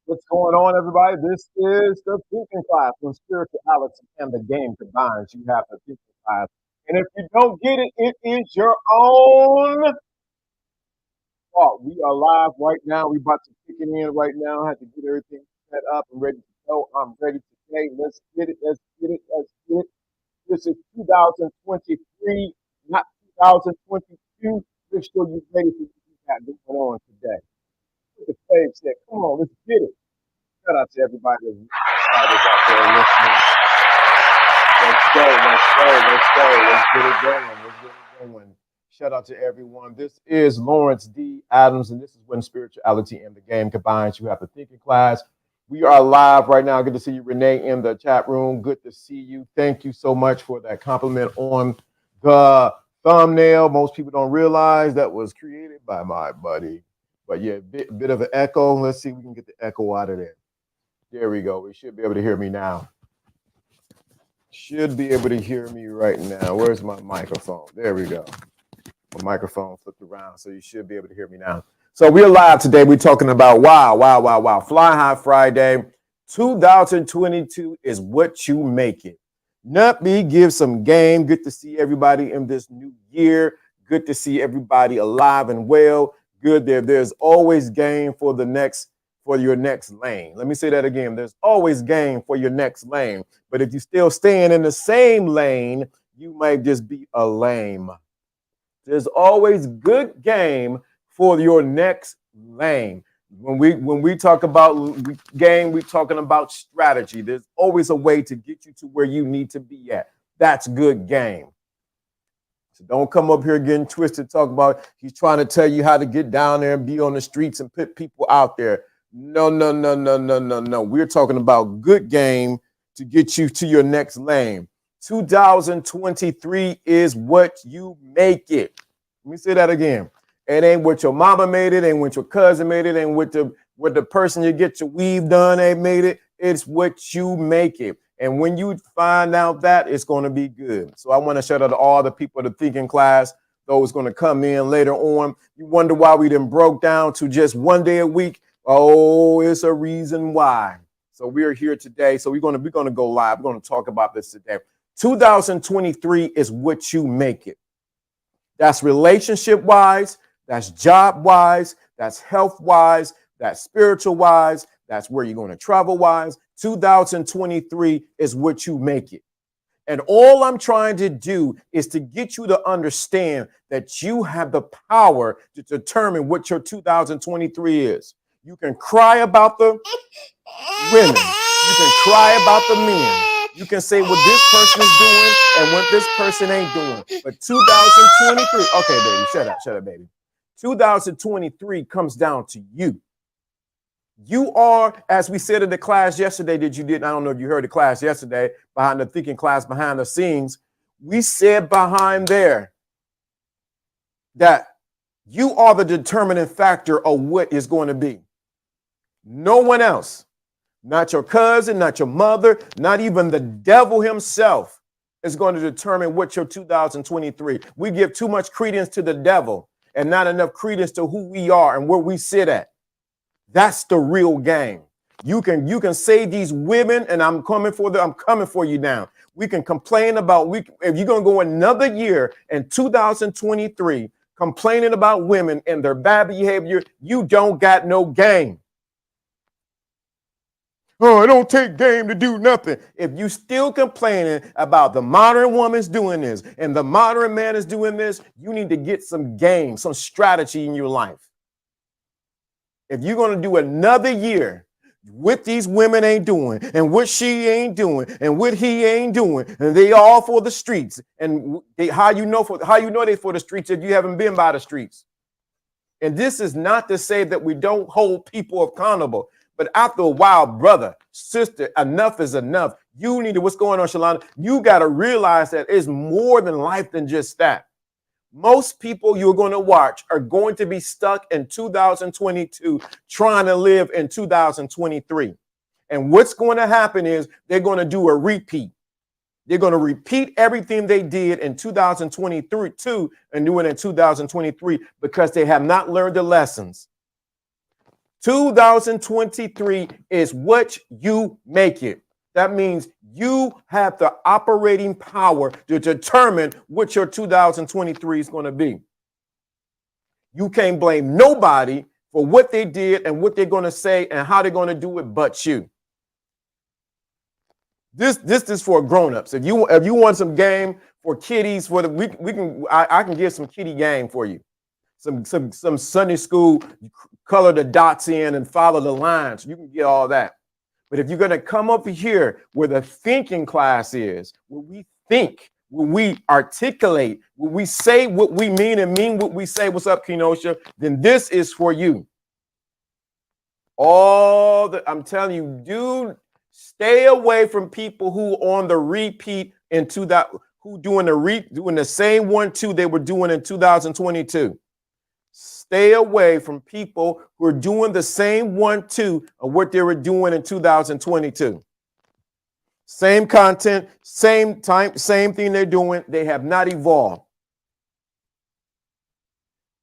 What's going on, everybody? This is the thinking class when spirituality and the game combines. You have the thinking class. And if you don't get it, it is your own fault. We are live right now. We about to kick it in right now. I have to get everything set up and ready to go. I'm ready to play. Let's get it. Let's get it. Let's get it. This is 2023, not 2022. Make sure you're ready for what we got going on today. The Fave said, come on, let's get it. Shout out to everybody that's out there listening. Let's go, let's go, let's go. Let's get it going. Let's get it going. Shout out to everyone. This is Lawrence D. Adams, and this is when spirituality and the game combines. You have the thinking class. We are live right now. Good to see you, Renee, in the chat room. Good to see you. Thank you so much for that compliment on the thumbnail. Most people don't realize that was created by my buddy. But yeah, bit of an echo. Let's see if we can get the echo out of there. There we go. We should be able to hear me now. Should be able to hear me right now. Where's my microphone? There we go. My microphone flipped around, so you should be able to hear me now. So we're live today. We're talking about wow. Fly High Friday 2022 is what you make it. Nutby gives some game. Good to see everybody in this new year. Good to see everybody alive and well. Good there. There's always game for your next lane. Let me say that again. There's always game for your next lane. But if you're still staying in the same lane, you might just be a lame. There's always good game for your next lane. When we talk about game, we're talking about strategy. There's always a way to get you to where you need to be at. That's good game. So don't come up here getting twisted, talk about he's trying to tell you how to get down there and be on the streets and put people out there. No. We're talking about good game to get you to your next lane. 2023 is what you make it. Let me say that again. It ain't what your mama made it, ain't what your cousin made it, ain't what the person you get your weave done ain't made it. It's what you make it. And when you find out that, it's going to be good. So I want to shout out to all the people of the thinking class, those going to come in later on. You wonder why we done broke down to just one day a week. Oh, it's a reason why. So we are here today. So we're going to go live. We're going to talk about this today. 2023 is what you make it. That's relationship wise. That's job wise. That's health wise. That's spiritual wise. That's where you're going to travel wise. 2023 is what you make it. And all I'm trying to do is to get you to understand that you have the power to determine what your 2023 is. You can cry about the women. You can cry about the men. You can say what this person is doing and what this person ain't doing. But 2023, okay, baby, shut up, baby. 2023 comes down to you. You are, as we said in the class yesterday, I don't know if you heard the class yesterday, behind the thinking class, behind the scenes. We said behind there that you are the determining factor of what is going to be. No one else, not your cousin, not your mother, not even the devil himself is going to determine what your 2023. We give too much credence to the devil and not enough credence to who we are and where we sit at. That's the real game. You can say these women, and I'm coming for you now. We can complain about if you're gonna go another year in 2023 complaining about women and their bad behavior, you don't got no game. Oh, it don't take game to do nothing. If you still complaining about the modern woman's doing this and the modern man is doing this, you need to get some game, some strategy in your life. If you're going to do another year, what these women ain't doing and what she ain't doing and what he ain't doing, and they all for the streets. And how you know they for the streets if you haven't been by the streets. And this is not to say that we don't hold people accountable. But after a while, brother, sister, enough is enough. You need to, what's going on, Shalana? You got to realize that it's more than life than just that. Most people you're going to watch are going to be stuck in 2022 trying to live in 2023. And what's going to happen is they're going to do a repeat. They're going to repeat everything they did in 2022 and do it in 2023 because they have not learned the lessons. 2023 is what you make it. That means you have the operating power to determine what your 2023 is going to be. You can't blame nobody for what they did and what they're going to say and how they're going to do it but you. This is for grown-ups. If you want some game for kiddies, I can give some kiddie game for you. Some Sunday school, color the dots in and follow the lines. You can get all that. But if you're going to come up here where the thinking class is, where we think, where we articulate, where we say what we mean and mean what we say, what's up, Kenosha, then this is for you. I'm telling you, dude, stay away from people who on the repeat into that, who doing the same 1-2 they were doing in 2022. Stay away from people who are doing the same 1-2 of what they were doing in 2022. Same content, same time, same thing they're doing. They have not evolved.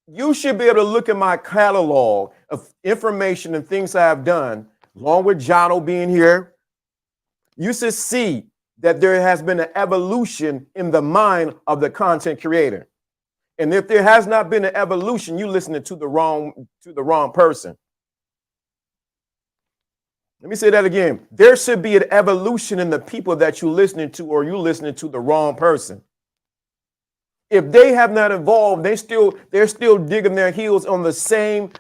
You should be able to look at my catalog of information and things I have done, along with Jono being here. You should see that there has been an evolution in the mind of the content creator. And if there has not been an evolution, you listening to the wrong person. Let me say that again. There should be an evolution in the people that you're listening to, or you're listening to the wrong person. If they have not evolved, they're still digging their heels on the same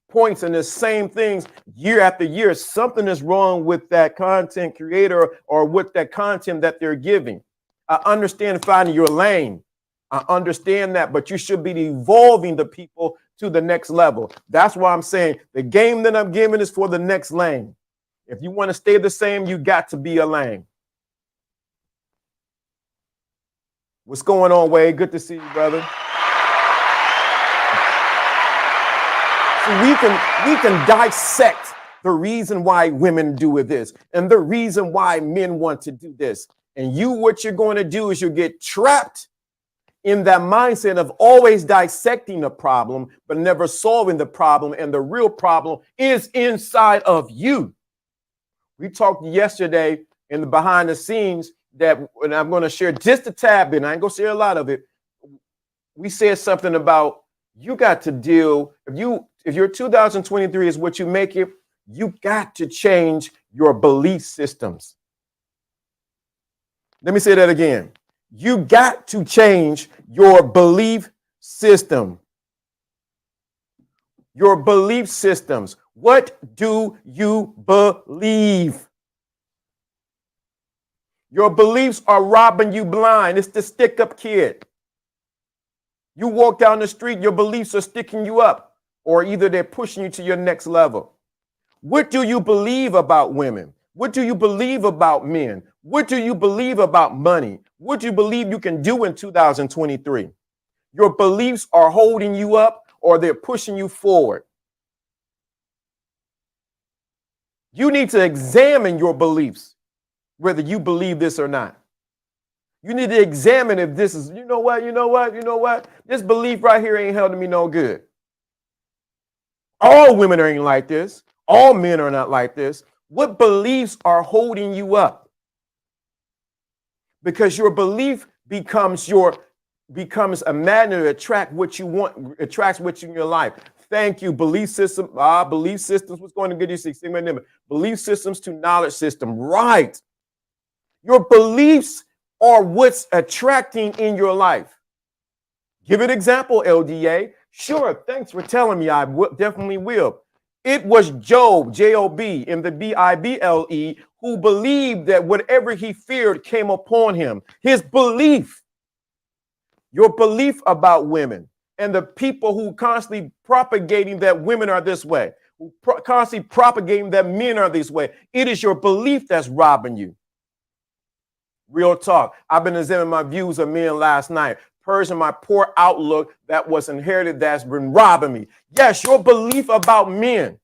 points and the same things year after year. Something is wrong with that content creator or with that content that they're giving. I understand finding your lane. I understand that, but you should be evolving the people to the next level. That's why I'm saying the game that I'm giving is for the next lane. If you want to stay the same, you got to be a lane. What's going on, Wade? Good to see you, brother. So we can dissect the reason why women do this and the reason why men want to do this. And what you're going to do is you'll get trapped in that mindset of always dissecting the problem, but never solving the problem. And the real problem is inside of you. We talked yesterday in the behind the scenes that, and I'm going to share just a tad bit, and I ain't going to share a lot of it. We said something about you got to deal, if your 2023 is what you make it, you got to change your belief systems. Let me say that again. You got to change your belief system. Your belief systems. What do you believe? Your beliefs are robbing you blind. It's the stick up kid. You walk down the street, your beliefs are sticking you up, or either they're pushing you to your next level. What do you believe about women? What do you believe about men? What do you believe about money? What do you believe you can do in 2023? Your beliefs are holding you up or they're pushing you forward. You need to examine your beliefs, whether you believe this or not. You need to examine if this is, you know what? This belief right here ain't helping me no good. All women ain't like this. All men are not like this. What beliefs are holding you up? Because your belief becomes a magnet to attract what you want, attracts what you in your life. Thank you, belief system. Belief systems. What's going to get you 16 minutes? Belief systems to knowledge system. Right. Your beliefs are what's attracting in your life. Give an example, LDA. Sure. Thanks for telling me. I definitely will. It was Job, J-O-B, in the B-I-B-L-E, who believed that whatever he feared came upon him. His belief, your belief about women, and the people who constantly propagating that women are this way, who constantly propagating that men are this way. It is your belief that's robbing you. Real talk. I've been examining my views of men last night. Purging my poor outlook that was inherited, that's been robbing me. Yes, your belief about men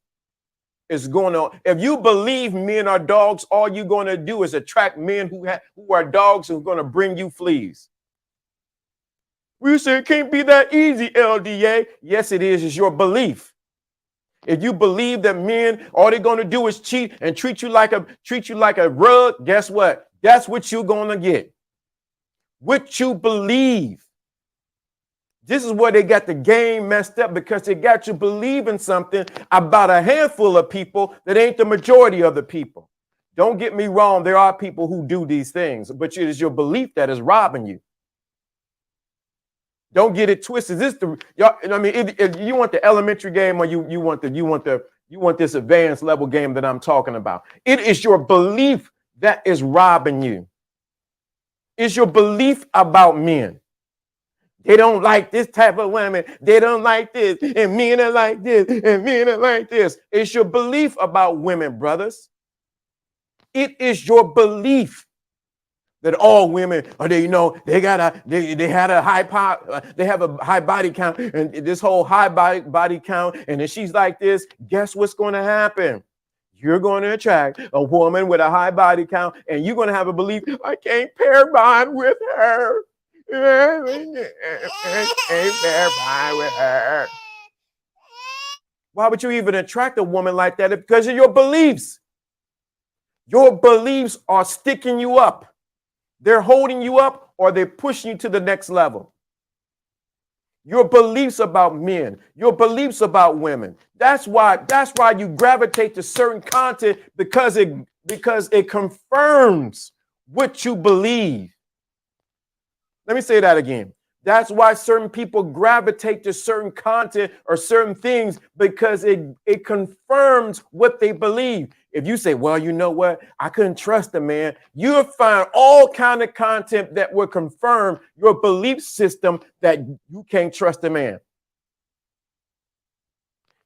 is going on. If you believe men are dogs, all you're going to do is attract men who are dogs who are going to bring you fleas. We say it can't be that easy, LDA. Yes, it is. It's your belief. If you believe that men, all they're going to do is cheat and treat you like a rug, guess what? That's what you're going to get. What you believe. This is where they got the game messed up, because they got you believing something about a handful of people that ain't the majority of the people. Don't get me wrong. There are people who do these things, but it is your belief that is robbing you. Don't get it twisted. If you want the elementary game, or you want this advanced level game that I'm talking about, it is your belief that is robbing you. It's your belief about men. They don't like this type of women. They don't like this. And men are like this. And men are like this. It's your belief about women, brothers. It is your belief that all women, they have a high body count, and this whole high body count, and if she's like this, guess what's going to happen? You're going to attract a woman with a high body count, and you're going to have a belief, I can't pair bond with her. Why would you even attract a woman like that? Because of your beliefs. Your beliefs are sticking you up. They're holding you up, or they're pushing you to the next level. Your beliefs about men, your beliefs about women. That's why you gravitate to certain content, because it confirms what you believe. Let me say that again. That's why certain people gravitate to certain content or certain things, because it confirms what they believe. If you say, well, you know what? I couldn't trust a man. You'll find all kind of content that will confirm your belief system that you can't trust a man.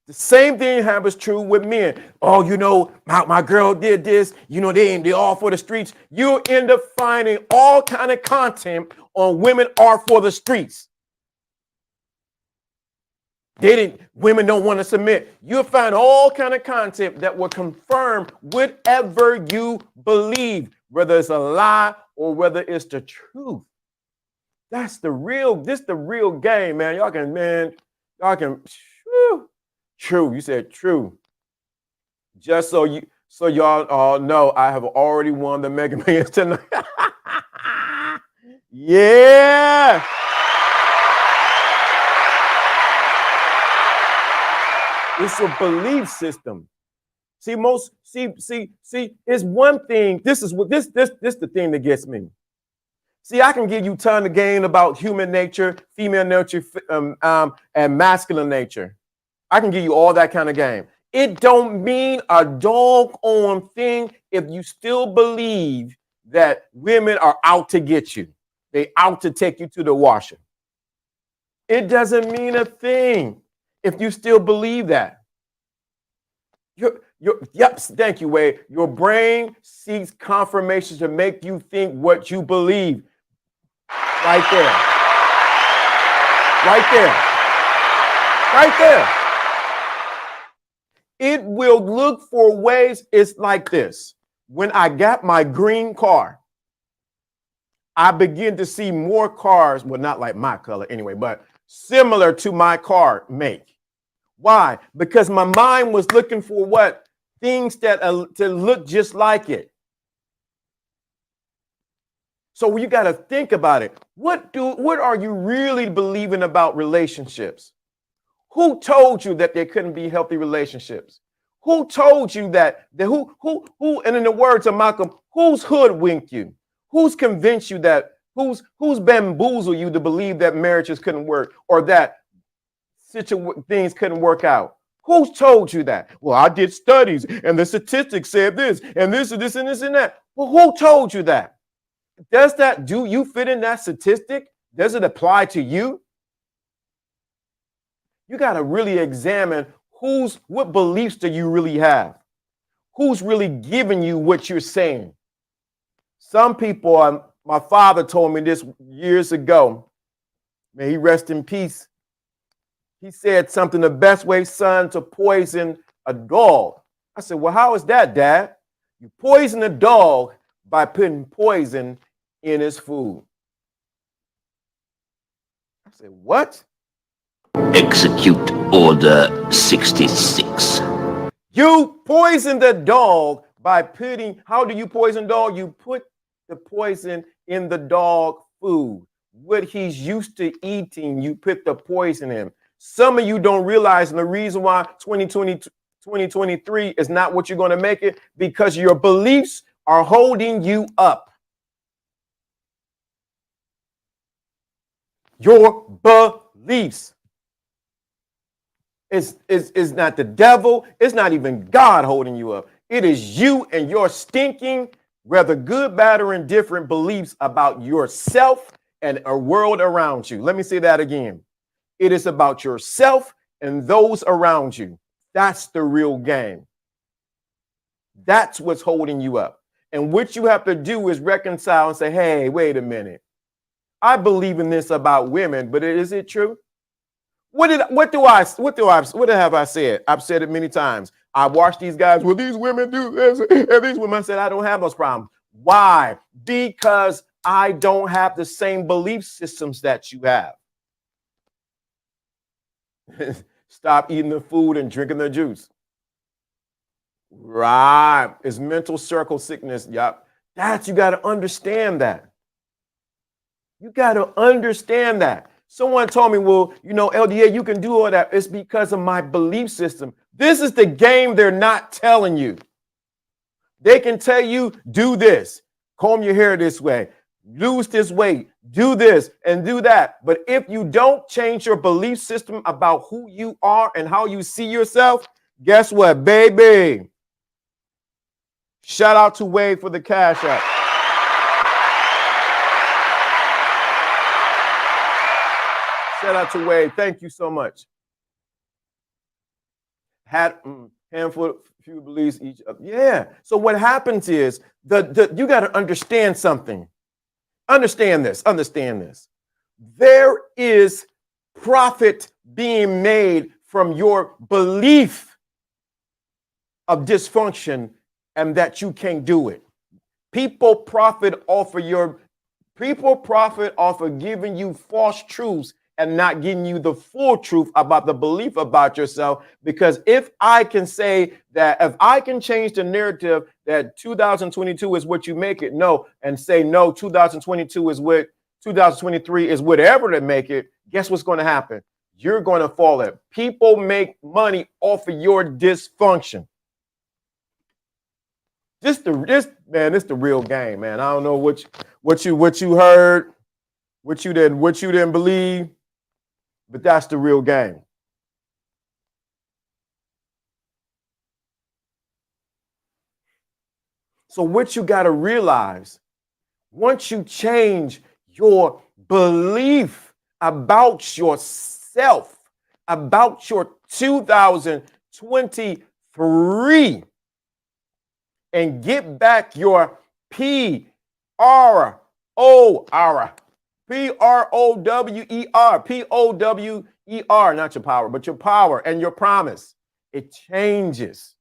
The same thing happens true with men. Oh, my girl did this. They all for the streets. You end up finding all kind of content on women are for the streets. Women don't want to submit. You'll find all kind of content that will confirm whatever you believe, whether it's a lie or whether it's the truth. This the real game, man. Y'all can, true. You said true. Just so y'all all know, I have already won the Mega Millions tonight. Yeah. It's a belief system. See, it's one thing. This is the thing that gets me. See, I can give you a ton of game about human nature, female nature, and masculine nature. I can give you all that kind of game. It don't mean a doggone thing if you still believe that women are out to get you. They out to take you to the washer. It doesn't mean a thing if you still believe that. Yep, thank you, Wade. Your brain seeks confirmation to make you think what you believe. Right there. Right there. Right there. It will look for ways. It's like this. When I got my green car, I begin to see more cars, well, not like my color anyway, but similar to my car make. Why? Because my mind was looking for what? Things that to look just like it. So you got to think about it. What are you really believing about relationships? Who told you that there couldn't be healthy relationships? Who told you that who and in the words of Malcolm, who's hoodwinked you? Who's convinced you that who's bamboozled you to believe that marriages couldn't work or that things couldn't work out? Who's told you that? Well, I did studies and the statistics said this and this and this and this and that. Well, who told you that? Do you fit in that statistic? Does it apply to you? You got to really examine what beliefs do you really have? Who's really giving you what you're saying? Some people, my father told me this years ago. May he rest in peace. He said something, the best way, son, to poison a dog. I said, well, how is that, Dad? You poison a dog by putting poison in his food. I said, what? Execute Order 66. You poison the dog by putting, how do you poison dog? You put the poison in the dog food. What he's used to eating, you put the poison in. Some of you don't realize, and the reason why 2023 is not what you're going to make it, because your beliefs are holding you up. Your beliefs. It's not the devil. It's not even God holding you up. It is you and your stinking, whether good, bad, or indifferent beliefs about yourself and a world around you. Let me say that again. It is about yourself and those around you. That's the real game. That's what's holding you up. And what you have to do is reconcile and say, hey, wait a minute. I believe in this about women, but is it true? What have I said? I've said it many times. I watch these guys, well, these women do this, and these women said, I don't have those problems. Why? Because I don't have the same belief systems that you have. Stop eating the food and drinking the juice. Right. It's mental circle sickness. Yep. You got to understand that. You got to understand that. Someone told me, well, you know, LDA, you can do all that. It's because of my belief system. This is the game they're not telling you. They can tell you, do this, comb your hair this way, lose this weight, do this and do that. But if you don't change your belief system about who you are and how you see yourself, guess what, baby? Shout out to Wade for the cash app. Shout out to Wade. Thank you so much. Had handful, few beliefs each. Yeah. So what happens is you got to understand something. Understand this. Understand this. There is profit being made from your belief of dysfunction and that you can't do it. People profit off of giving you false truths and not giving you the full truth about the belief about yourself. Because if I can say that, if I can change the narrative that 2022 is what you make it, no, and say no, 2022 is what 2023 is whatever to make it, guess what's going to happen? You're going to fall in. People make money off of your dysfunction. This the real game, man. I don't know what you heard, what you didn't believe, but that's the real game. So what you got to realize, once you change your belief about yourself, about your 2023, and get back your P-R-O-W-E-R, not your power, but your power and your promise. It changes.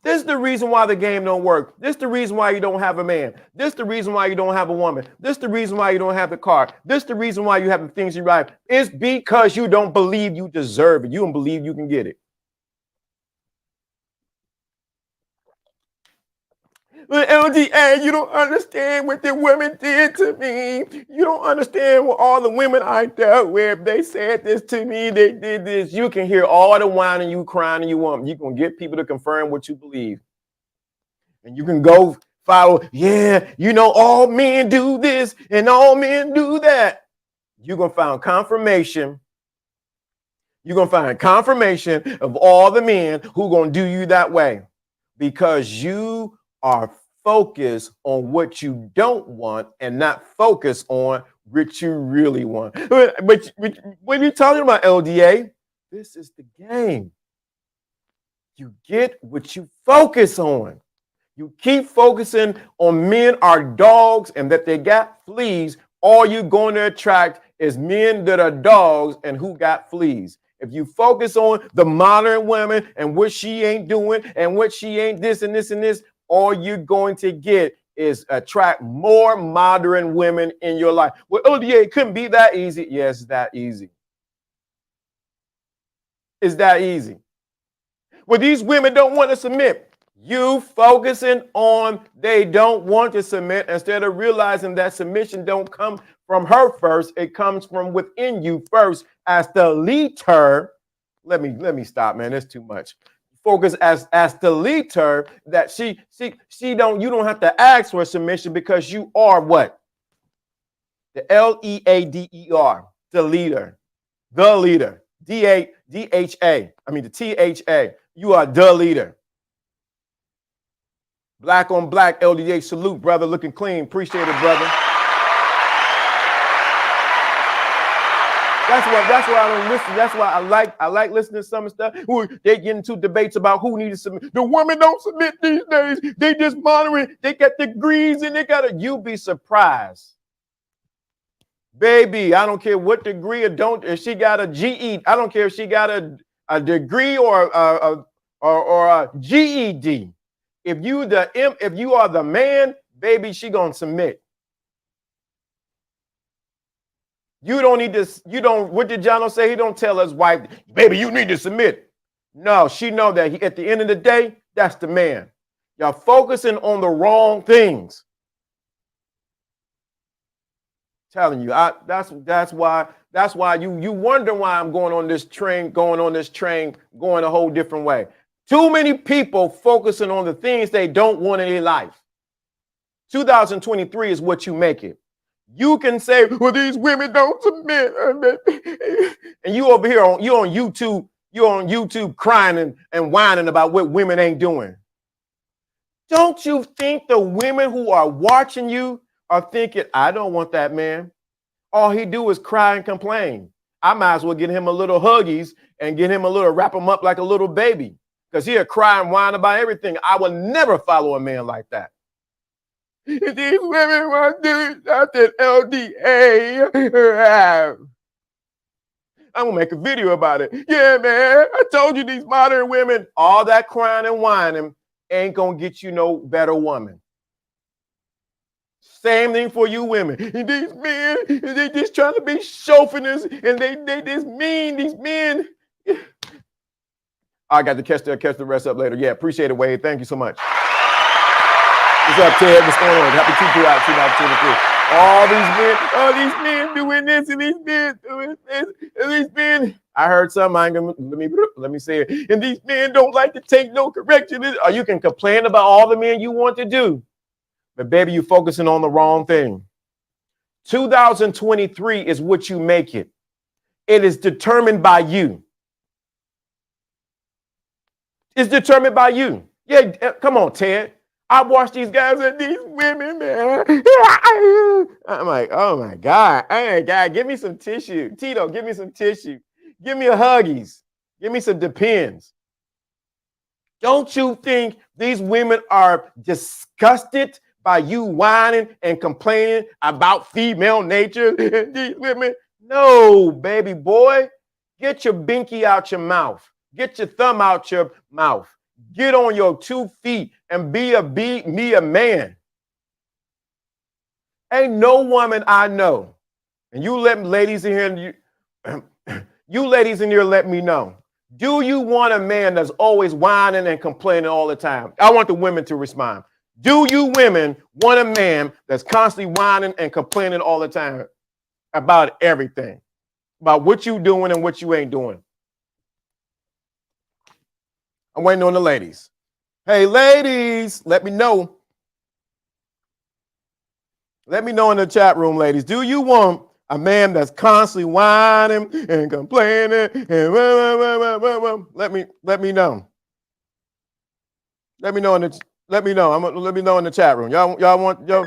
This is the reason why the game don't work. This is the reason why you don't have a man. This is the reason why you don't have a woman. This is the reason why you don't have the car. This is the reason why you have the things you like. It's because you don't believe you deserve it. You don't believe you can get it. But LDA, you don't understand what the women did to me. You don't understand what all the women I dealt with. They said this to me. They did this. You can hear all the whining, you crying, and you want. You can get people to confirm what you believe. And you can go follow, yeah, you know, all men do this and all men do that. You're going to find confirmation. You're going to find confirmation of all the men who are going to do you that way. Because you are focused on what you don't want and not focused on what you really want. But when you're talking about LDA, this is the game. You get what you focus on. You keep focusing on men are dogs and that they got fleas. All you're going to attract is men that are dogs and who got fleas. If you focus on the modern woman and what she ain't doing and what she ain't this and this and this, all you're going to get is attract more modern women in your life. Well, LDA, it couldn't be that easy. Yes, that easy. It's that easy. Well, these women don't want to submit. You focusing on they don't want to submit instead of realizing that submission don't come from her first. It comes from within you first as the leader. Let me stop, man. That's too much. Focus as the leader that you don't have to ask for submission because you are what? The Leader, the leader. The leader. D-H-A. I mean the T-H-A. You are the leader. Black on black, LDH salute, brother. Looking clean. Appreciate it, brother. That's why I don't listen. That's why I like listening to some stuff. They get into debates about who needs to submit. The women don't submit these days. They just monitoring. They got degrees and they got a. You be surprised. Baby, I don't care what degree or don't. If she got a GED, I don't care if she got a degree or a GED. If you are the man, baby, she gonna submit. You don't need to. What did John say? He don't tell his wife, baby, you need to submit. No, she know that at the end of the day, that's the man. Y'all focusing on the wrong things. Telling you, that's why you wonder why I'm going on this train, going a whole different way. Too many people focusing on the things they don't want in their life. 2023 is what you make it. You can say, well, these women don't submit. And you over here you're on YouTube crying and whining about what women ain't doing. Don't you think the women who are watching you are thinking, I don't want that man. All he do is cry and complain. I might as well get him a little huggies and get him a little, wrap him up like a little baby. Because he'll cry and whine about everything. I will never follow a man like that. If these women want to do something LDA, I'm going to make a video about it. Yeah, man, I told you these modern women, all that crying and whining ain't going to get you no better woman. Same thing for you women. And these men, they just trying to be chauvinist and they just mean, these men. I got to catch the rest up later. Yeah, appreciate it, Wade. Thank you so much. What's up, Ted? What's going on? Happy 2023. All these men doing this and these men doing this and these men. I heard something. I ain't gonna let me say it. And these men don't like to take no correction. Or you can complain about all the men you want to do, but baby, you're focusing on the wrong thing. 2023 is what you make it. It is determined by you. It's determined by you. Yeah, come on, Ted. I watch these guys and these women, man. I'm like, oh my God. Hey, God, give me some tissue. Tito, give me some tissue. Give me a Huggies. Give me some Depends. Don't you think these women are disgusted by you whining and complaining about female nature? These women, no, baby boy. Get your binky out your mouth. Get your thumb out your mouth. Get on your 2 feet and be a man. Ain't no woman I know. And you ladies in here, you ladies in here, let me know. Do you want a man that's always whining and complaining all the time? I want the women to respond. Do you women want a man that's constantly whining and complaining all the time about everything? About what you doing and what you ain't doing? I'm waiting on the ladies. Hey, ladies, let me know. Let me know in the chat room, ladies. Do you want a man that's constantly whining and complaining? And let me know. Let me know in the let me know in the chat room. Y'all want y'all?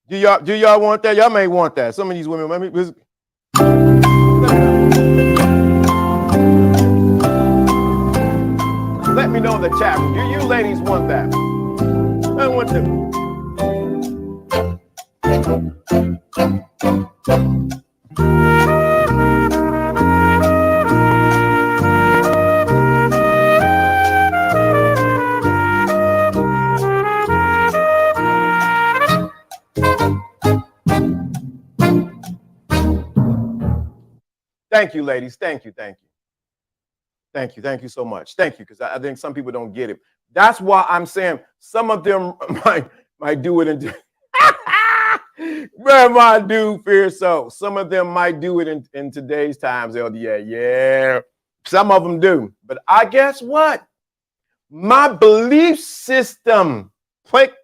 Do y'all want that? Y'all may want that. Some of these women. Let me know in the chat room. Do you ladies want that? I want them. Thank you, ladies. Thank you. Thank you. Thank you so much. Thank you, because I think some people don't get it. That's why I'm saying some of them might do it in man, my dude fears so. Some of them might do it in today's times, LDA. Yeah, some of them do. But I guess what? My belief system,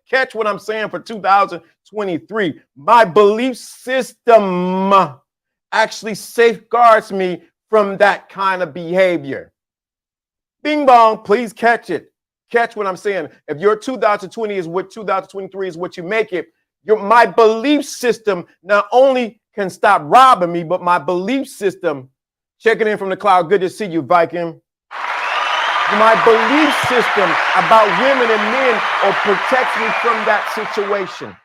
catch what I'm saying for 2023. My belief system actually safeguards me from that kind of behavior. Bing bong, please catch it. Catch what I'm saying. If your 2020 is what 2023 is what you make it, my belief system not only can stop robbing me, but my belief system, checking in from the cloud, good to see you, Viking. My belief system about women and men protects me from that situation.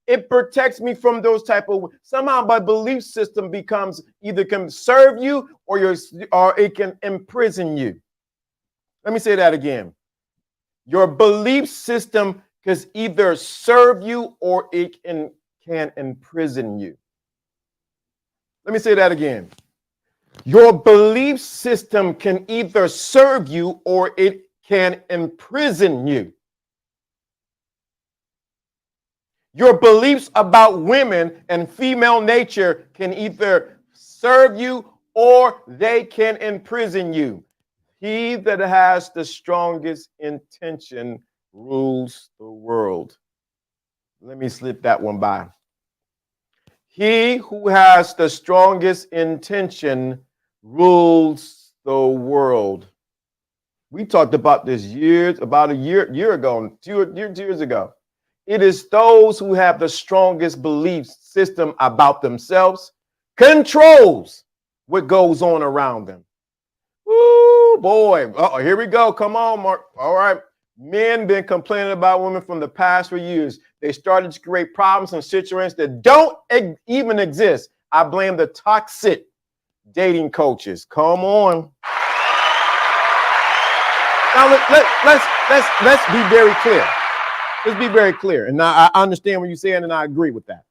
It protects me from those type of, somehow my belief system becomes either can serve you or it can imprison you. Let me say that again. Your belief system can either serve you or it can imprison you. Let me say that again. Your belief system can either serve you or it can imprison you. Your beliefs about women and female nature can either serve you or they can imprison you. He that has the strongest intention rules the world. Let me slip that one by. He who has the strongest intention rules the world. We talked about this about a year ago, 2 years ago. It is those who have the strongest belief system about themselves controls what goes on around them. Ooh, boy. Here we go. Come on, Mark. All right. Men been complaining about women from the past for years. They started to create problems and situations that don't even exist. I blame the toxic dating coaches. Come on. Now let's be very clear. Let's be very clear. And I understand what you're saying, and I agree with that.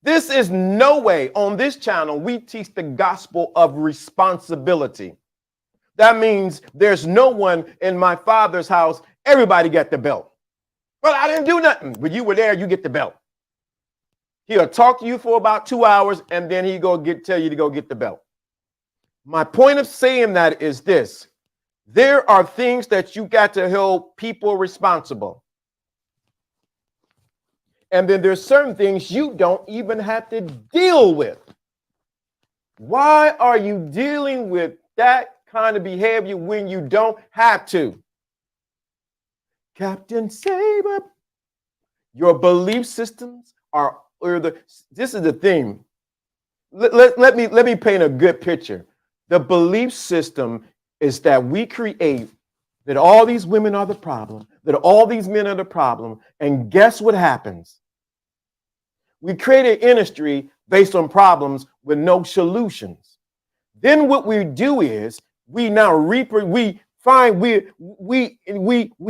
This is no way on this channel we teach the gospel of responsibility. That means there's no one in my father's house. Everybody got the belt. Well, I didn't do nothing. But you were there, you get the belt. He'll talk to you for about 2 hours, and then he tell you to go get the belt. My point of saying that is this. There are things that you got to hold people responsible. And then there's certain things you don't even have to deal with. Why are you dealing with that kind of behavior when you don't have to? Captain Saber, your belief systems this is the thing. Let me paint a good picture. The belief system is that we create that all these women are the problem, that all these men are the problem, and guess what happens? We create an industry based on problems with no solutions. Then what we do is we now we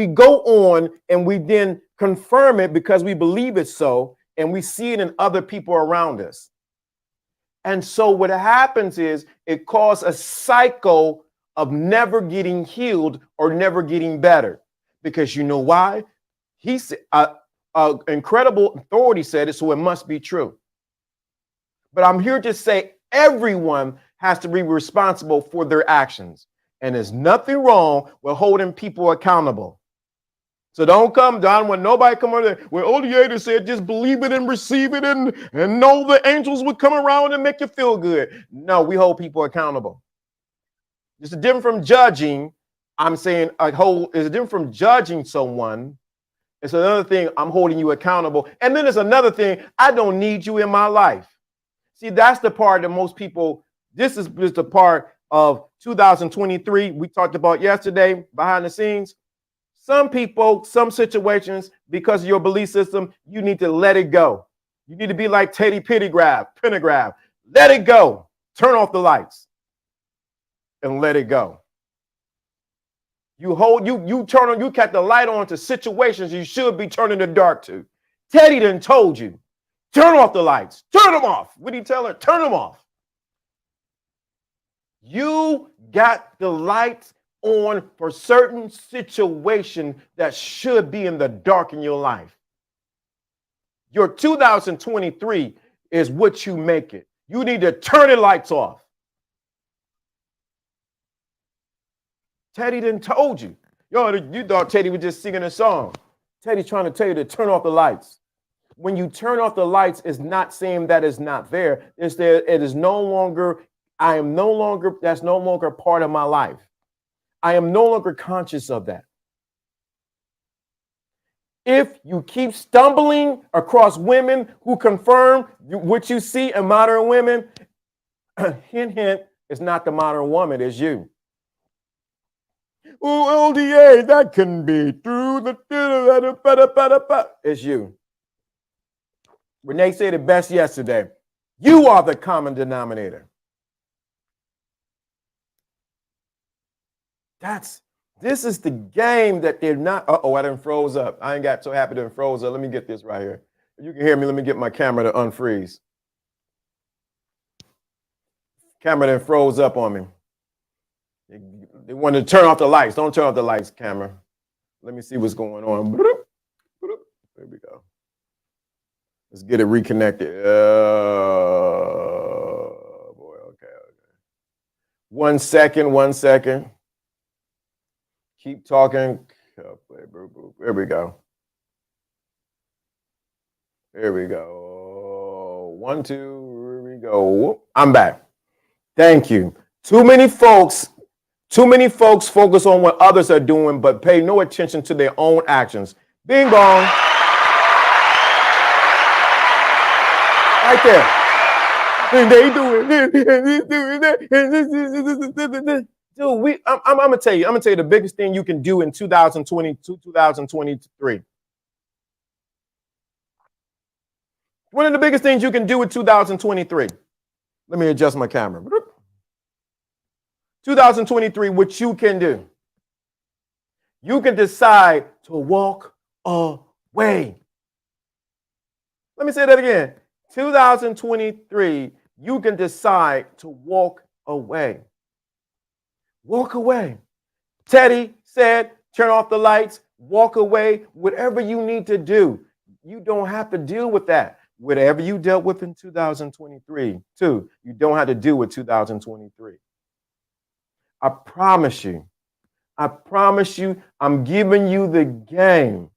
go on and we then confirm it because we believe it so, and we see it in other people around us. And so what happens is it causes a cycle of never getting healed or never getting better. Because you know why? He said, incredible authority said it, so it must be true. But I'm here to say everyone has to be responsible for their actions. And there's nothing wrong with holding people accountable. So don't come down when nobody come over there. Well, Oleander said just believe it and receive it and know the angels would come around and make you feel good. No, we hold people accountable. It's different from judging. I'm saying it's different from judging someone. It's another thing, I'm holding you accountable. And then there's another thing, I don't need you in my life. See, that's the part that most people, this is just the part of 2023 we talked about yesterday behind the scenes. Some people, some situations, because of your belief system, you need to let it go. You need to be like Teddy Pendergrass. Let it go. Turn off the lights and let it go. You cut the light on to situations you should be turning the dark to. Teddy done told you, turn off the lights. Turn them off. What did he tell her? Turn them off. You got the lights on for certain situation that should be in the dark in your life. Your 2023 is what you make it. You need to turn the lights off. Teddy didn't told you. Yo, you thought Teddy was just singing a song. Teddy's trying to tell you to turn off the lights. When you turn off the lights, it's not saying that it's not there. It's there. It is no longer, that's no longer part of my life. I am no longer conscious of that. If you keep stumbling across women who confirm what you see in modern women, hint, hint, it's not the modern woman, it's you. Oh, LDA, that can be through the, it's you. Renee said it best yesterday. You are the common denominator. This is the game that they're not. Uh-oh, I done froze up. I ain't got so happy to froze up. Let me get this right here. If you can hear me, let me get my camera to unfreeze. Camera done froze up on me. They wanted to turn off the lights. Don't turn off the lights, camera. Let me see what's going on. There we go. Let's get it reconnected. Oh, boy, okay. 1 second. Keep talking. There we go. There we go. 1, 2, here we go. I'm back. Thank you. Too many folks focus on what others are doing, but pay no attention to their own actions. Bing bong. Right there. And they doing this, and this doing that, and this. Dude, I'm gonna tell you the biggest thing you can do in 2022, 2023. One of the biggest things you can do in 2023. Let me adjust my camera. 2023, what you can do. You can decide to walk away. Let me say that again. 2023, you can decide to walk away. Walk away. Teddy said, turn off the lights, walk away, whatever you need to do. You don't have to deal with that. Whatever you dealt with in 2023, too, you don't have to deal with 2023. I promise you, I'm giving you the game.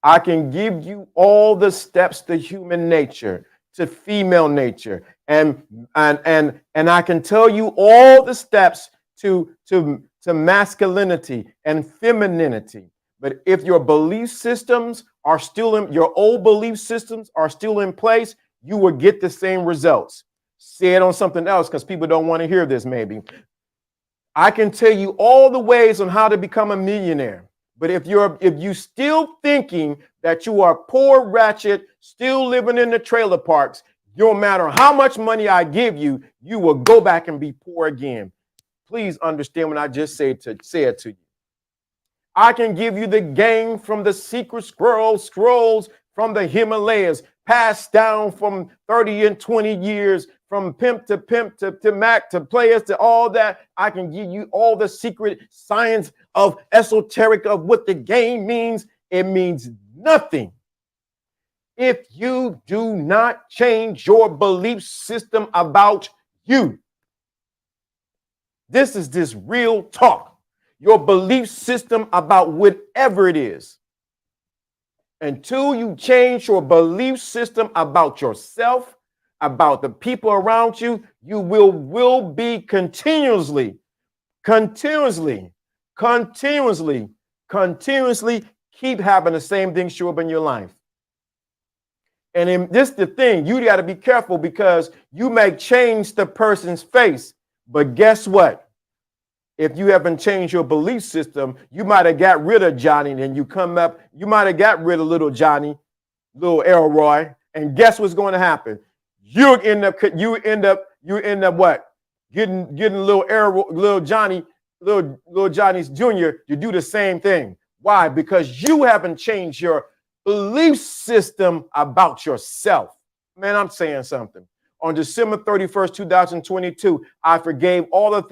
I can give you all the steps to human nature, to female nature, and I can tell you all the steps to masculinity and femininity. But if your belief systems are still in, your old belief systems are still in place, you will get the same results. Say it on something else because people don't want to hear this maybe. I can tell you all the ways on how to become a millionaire. But if you still thinking that you are poor, ratchet, still living in the trailer parks, no matter how much money I give you, you will go back and be poor again. Please understand what I just said to you. I can give you the game from the secret scrolls from the Himalayas, passed down from 30 and 20 years, from pimp to Mac to players to all that. I can give you all the secret science of esoteric of what the game means. It means nothing if you do not change your belief system about you. This is this real talk. Your belief system about whatever it is. Until you change your belief system about yourself, about the people around you, you will be continuously keep having the same thing show up in your life. And this is the thing, you got to be careful because you may change the person's face, but guess what? If you haven't changed your belief system, you might have got rid of Johnny, and you come up, you might have got rid of little Johnny, little Elroy, and guess what's going to happen? You end up what? Getting little Johnny's Jr. to do the same thing. Why? Because you haven't changed your belief system about yourself. Man, I'm saying something. On December 31st, 2022, I forgave all that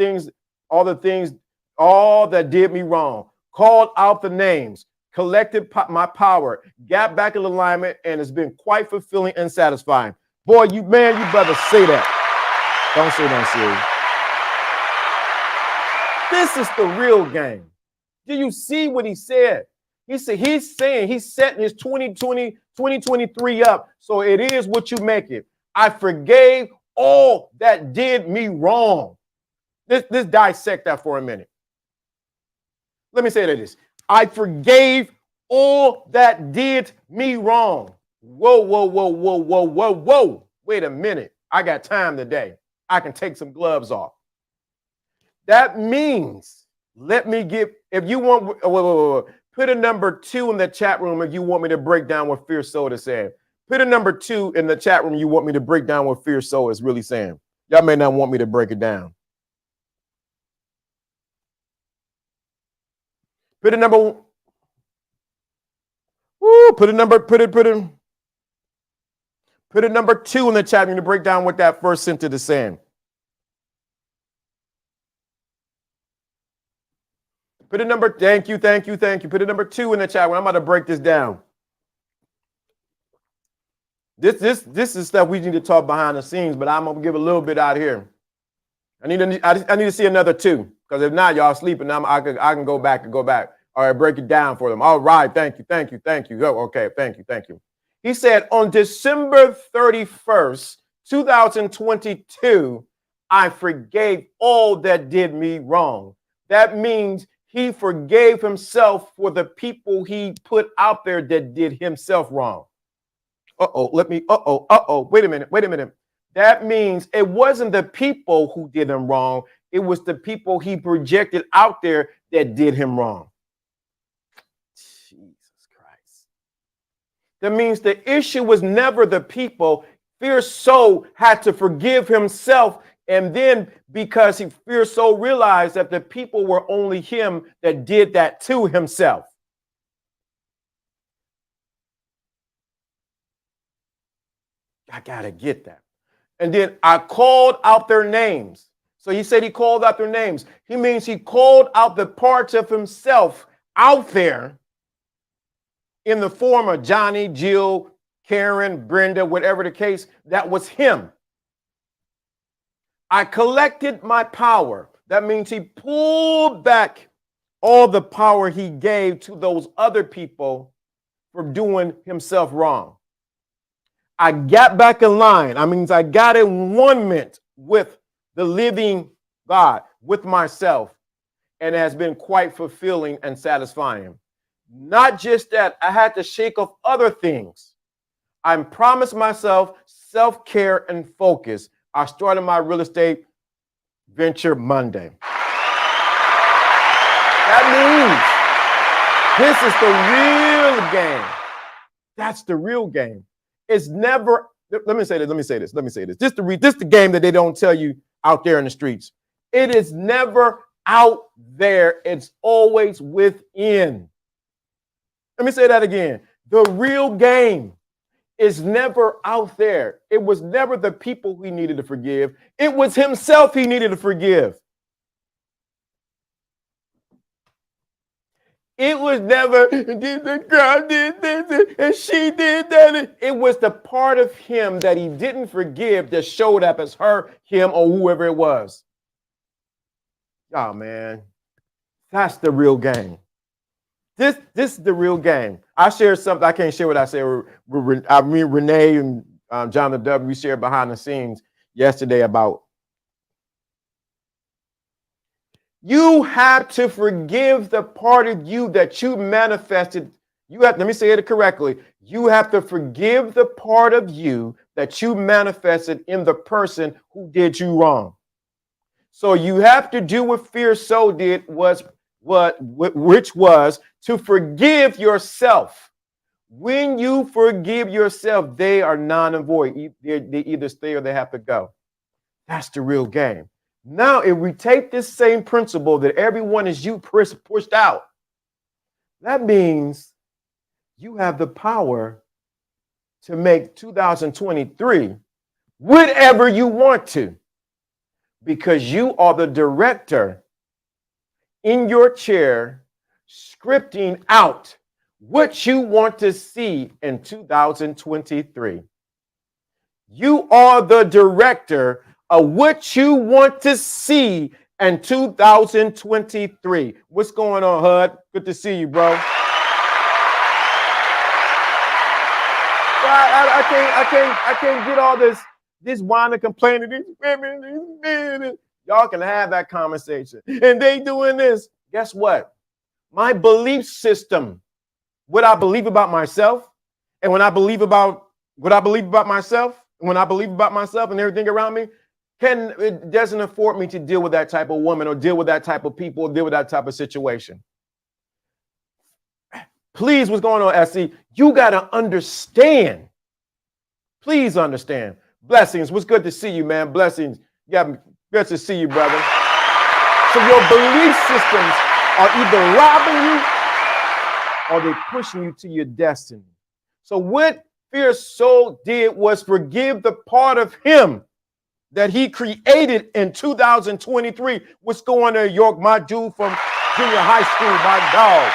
did me wrong, called out the names, collected my power, got back in alignment, and it's been quite fulfilling and satisfying. Boy, you better say that. Don't say that, serious. This is the real game. Do you see what he said? He's saying he's setting his 2023 up. So it is what you make it. I forgave all that did me wrong. Let's dissect that for a minute. Let me say that this. I forgave all that did me wrong. Whoa, whoa, whoa, whoa, whoa, whoa, whoa. Wait a minute. I got time today. I can take some gloves off. That means, let me give, if you want, put a number 2 in the chat room if you want me to break down what Fierce Soul is saying. Put a number 2 in the chat room you want me to break down what Fierce Soul is really saying. Y'all may not want me to break it down. Put a number, put a number 2 in the chat room to break down what that first sentence is saying. Put a number, thank you. Put a number 2 in the chat room. I'm about to break this down. This is stuff we need to talk behind the scenes, but I'm gonna give a little bit out here. I need to see another 2, because if not, y'all sleeping. I can go back. All right, break it down for them. All right, thank you. Oh, okay, thank you. He said on December 31st, 2022, I forgave all that did me wrong. That means he forgave himself for the people he put out there that did himself wrong. Wait a minute. That means it wasn't the people who did him wrong. It was the people he projected out there that did him wrong. Jesus Christ. That means the issue was never the people. Fierce Soul had to forgive himself. And then because Fierce Soul realized that the people were only him that did that to himself. I gotta get that. And then I called out their names. So he said he called out their names. He means he called out the parts of himself out there in the form of Johnny, Jill, Karen, Brenda, whatever the case, that was him. I collected my power. That means he pulled back all the power he gave to those other people for doing himself wrong. I got back in line. I mean, I got in one with the living God, with myself, and it has been quite fulfilling and satisfying. Not just that, I had to shake off other things. I promised myself self-care and focus. I started my real estate venture Monday. That means this is the real game. That's the real game. It's never, let me say this. This is the game that they don't tell you out there in the streets. It is never out there. It's always within. Let me say that again. The real game is never out there. It was never the people he needed to forgive. It was himself he needed to forgive. It was never, the girl did this and she did that. It was the part of him that he didn't forgive that showed up as her, him, or whoever it was. Oh, man. That's the real game. This is the real game. I shared something. I can't share what I said. Renee and John the W, we shared behind the scenes yesterday about you have to forgive the part of you that you manifested. Let me say it correctly. You have to forgive the part of you that you manifested in the person who did you wrong. So you have to do what Fierce Soul did, which was to forgive yourself. When you forgive yourself, they are non and void. They either stay or they have to go. That's the real game. Now, if we take this same principle that everyone is you pushed out, that means you have the power to make 2023 whatever you want to, because you are the director in your chair scripting out what you want to see in 2023. You are the director of what you want to see in 2023. What's going on, Hud? Good to see you, bro. I can't get all this whining, complaining. These women, these men. Y'all can have that conversation. And they doing this. Guess what? My belief system, what I believe about myself, and when I believe about what I believe about myself, and when I believe about myself and everything around me, it doesn't afford me to deal with that type of woman or deal with that type of people or deal with that type of situation. Please, what's going on, SC? You got to understand. Please understand. Blessings. What's good to see you, man? Blessings. Yeah, good to see you, brother. So your belief systems are either robbing you or they're pushing you to your destiny. So what Fierce Soul did was forgive the part of him that he created in 2023. What's going on, York? My dude from junior high school, my dog.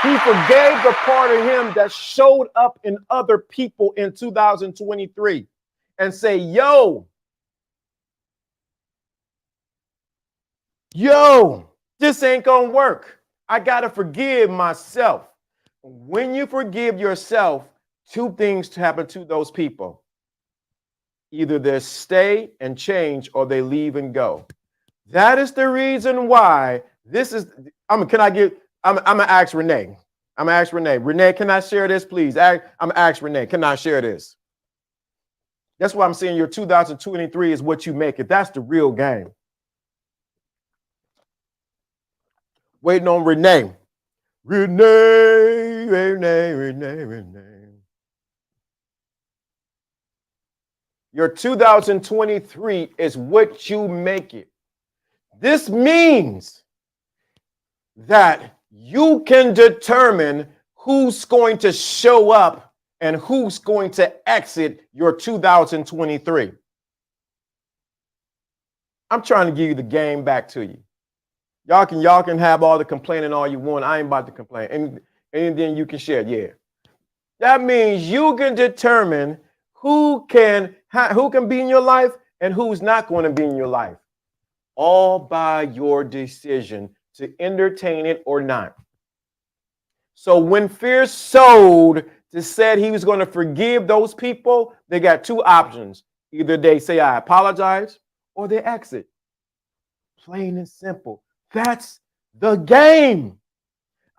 He forgave the part of him that showed up in other people in 2023 and say, yo, this ain't gonna work. I gotta forgive myself. When you forgive yourself, two things happen to those people. Either they stay and change or they leave and go. That is the reason why this is, I'm gonna ask Renee. I'm gonna ask Renee. Renee, can I share this, please? I'm gonna ask Renee, can I share this? That's why I'm saying your 2023 is what you make it. That's the real game. Waiting on Renee. Renee. Your 2023 is what you make it. This means that you can determine who's going to show up and who's going to exit your 2023. I'm trying to give you the game back to you. Y'all can have all the complaining all you want. I ain't about to complain. And then you can share. Yeah. That means you can determine who can be in your life and who's not going to be in your life. All by your decision to entertain it or not. So when Fierce sold to said he was going to forgive those people, they got two options. Either they say, I apologize, or they exit. Plain and simple. That's the game.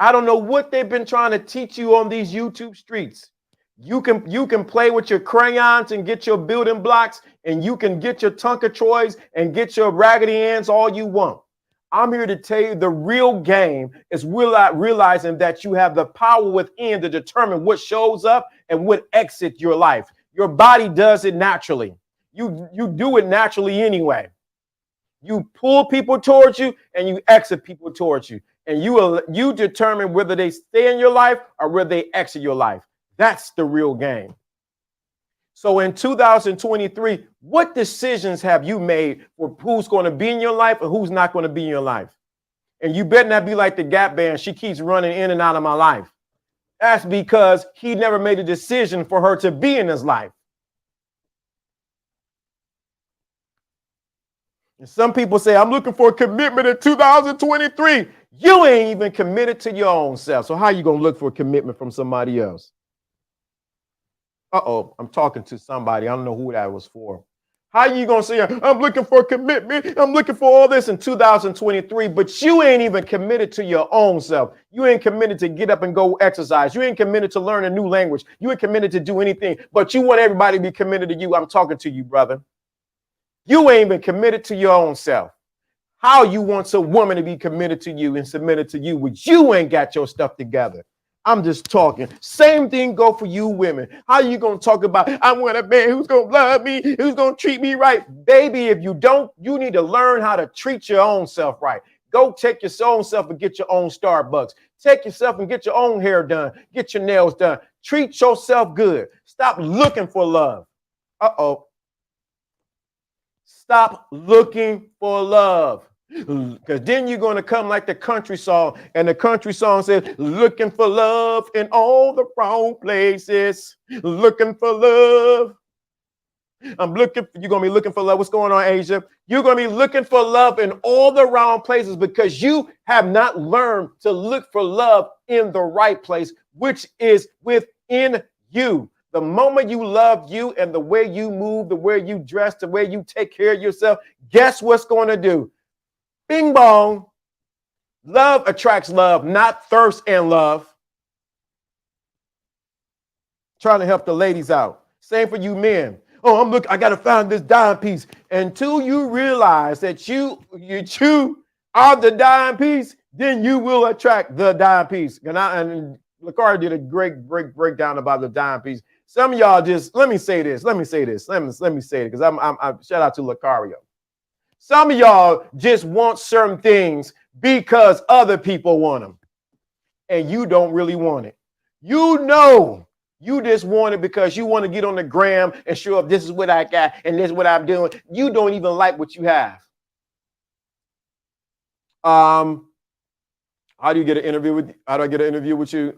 I don't know what they've been trying to teach you on these YouTube streets. You can play with your crayons and get your building blocks, and you can get your Tonka Troys and get your Raggedy Anns all you want. I'm here to tell you the real game is realizing that you have the power within to determine what shows up and what exits your life. Your body does it naturally. You do it naturally anyway. You pull people towards you and you exit people towards you. And you determine whether they stay in your life or whether they exit your life. That's the real game. So in 2023, what decisions have you made for who's going to be in your life and who's not going to be in your life? And you better not be like the Gap Band. She keeps running in and out of my life. That's because he never made a decision for her to be in his life. And some people say, I'm looking for a commitment in 2023. You ain't even committed to your own self. So how are you going to look for a commitment from somebody else? Uh-oh, I'm talking to somebody. I don't know who that was for. How are you going to say, I'm looking for a commitment. I'm looking for all this in 2023, but you ain't even committed to your own self. You ain't committed to get up and go exercise. You ain't committed to learn a new language. You ain't committed to do anything, but you want everybody to be committed to you. I'm talking to you, brother. You ain't even committed to your own self. How you want some woman to be committed to you and submitted to you, but you ain't got your stuff together. I'm just talking. Same thing go for you women. How you going to talk about, I want a man who's going to love me, who's going to treat me right? Baby, if you don't, you need to learn how to treat your own self right. Go take your own self and get your own Starbucks. Take yourself and get your own hair done. Get your nails done. Treat yourself good. Stop looking for love. Uh-oh. Stop looking for love. Because then you're going to come like the country song. And the country song says, looking for love in all the wrong places. Looking for love. You're going to be looking for love. What's going on, Asia? You're going to be looking for love in all the wrong places because you have not learned to look for love in the right place, which is within you. The moment you love you and the way you move, the way you dress, the way you take care of yourself, guess what's going to do? Bing bong. Love attracts love, not thirst and love. Trying to help the ladies out. Same for you men. Oh, I got to find this dime piece. Until you realize that you are the dime piece, then you will attract the dime piece. And Lakari did a great breakdown about the dime piece. Some of y'all just, let me say this because I'm shout out to Lucario. Some of y'all just want certain things because other people want them and you don't really want it. You know, you just want it because you want to get on the gram and show up. This is what I got and this is what I'm doing. You don't even like what you have. How do you get an interview with? How do I get an interview with you?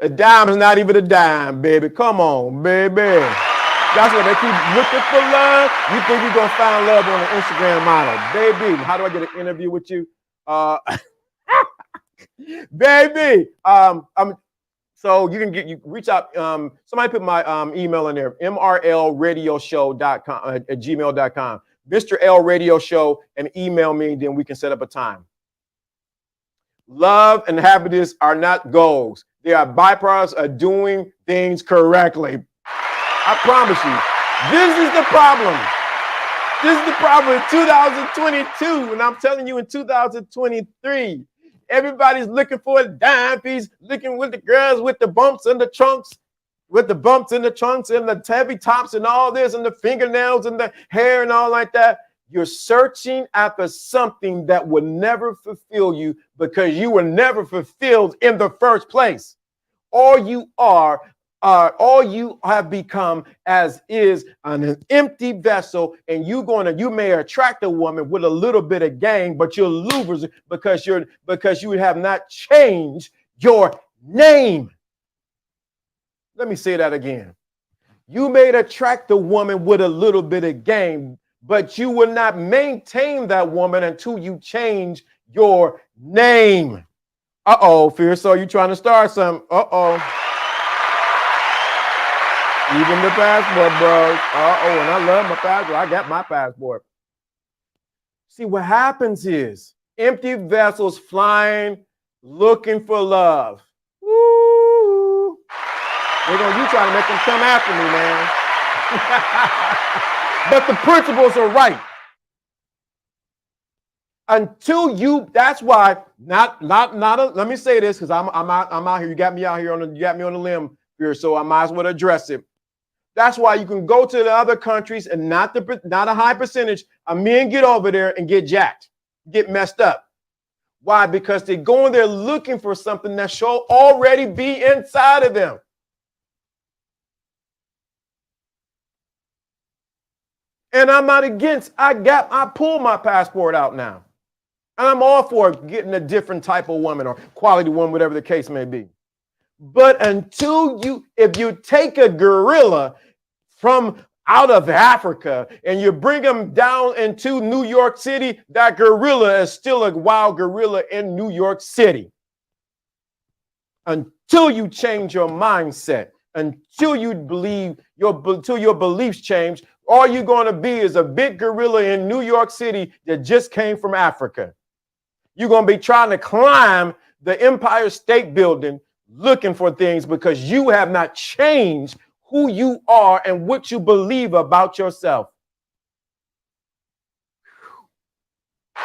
A dime is not even a dime, baby. Come on, baby. That's what they keep looking for love. You think you're gonna find love on an Instagram model, baby? How do I get an interview with you, baby? So you reach out. Somebody put my email in there. mrlradioshow.com at gmail.com. Mr. L Radio Show, and email me. Then we can set up a time. Love and happiness are not goals. They are byproducts of doing things correctly. I promise you. This is the problem. This is the problem in 2022. And I'm telling you, in 2023, everybody's looking for a dime piece, looking with the girls with the bumps and the trunks, and the heavy tops and all this, and the fingernails and the hair and all like that. You're searching after something that will never fulfill you because you were never fulfilled in the first place. All you have become as is an empty vessel, and you may attract a woman with a little bit of game, but you're losers because you have not changed your name. Let me say that again. You may attract a woman with a little bit of game, but you will not maintain that woman until you change your name. Uh-oh, Fierce. So you trying to start something. Uh-oh. Even the passport, bro. Uh-oh, and I love my passport. I got my passport. See, what happens is empty vessels flying, looking for love. Woo! You trying to make them come after me, man. But the principles are right. That's why, let me say this, because I'm out here. You got me out here you got me on the limb here, so I might as well address it. That's why you can go to the other countries and not a high percentage of men get over there and get jacked, get messed up. Why? Because they're going there looking for something that should already be inside of them. And I'm not against, I pulled my passport out now. And I'm all for getting a different type of woman or quality woman, whatever the case may be. But if you take a gorilla from out of Africa and you bring him down into New York City, that gorilla is still a wild gorilla in New York City. Until you change your mindset, until your beliefs change, all you're going to be is a big gorilla in New York City that just came from Africa. You're going to be trying to climb the Empire State Building looking for things because you have not changed who you are and what you believe about yourself. So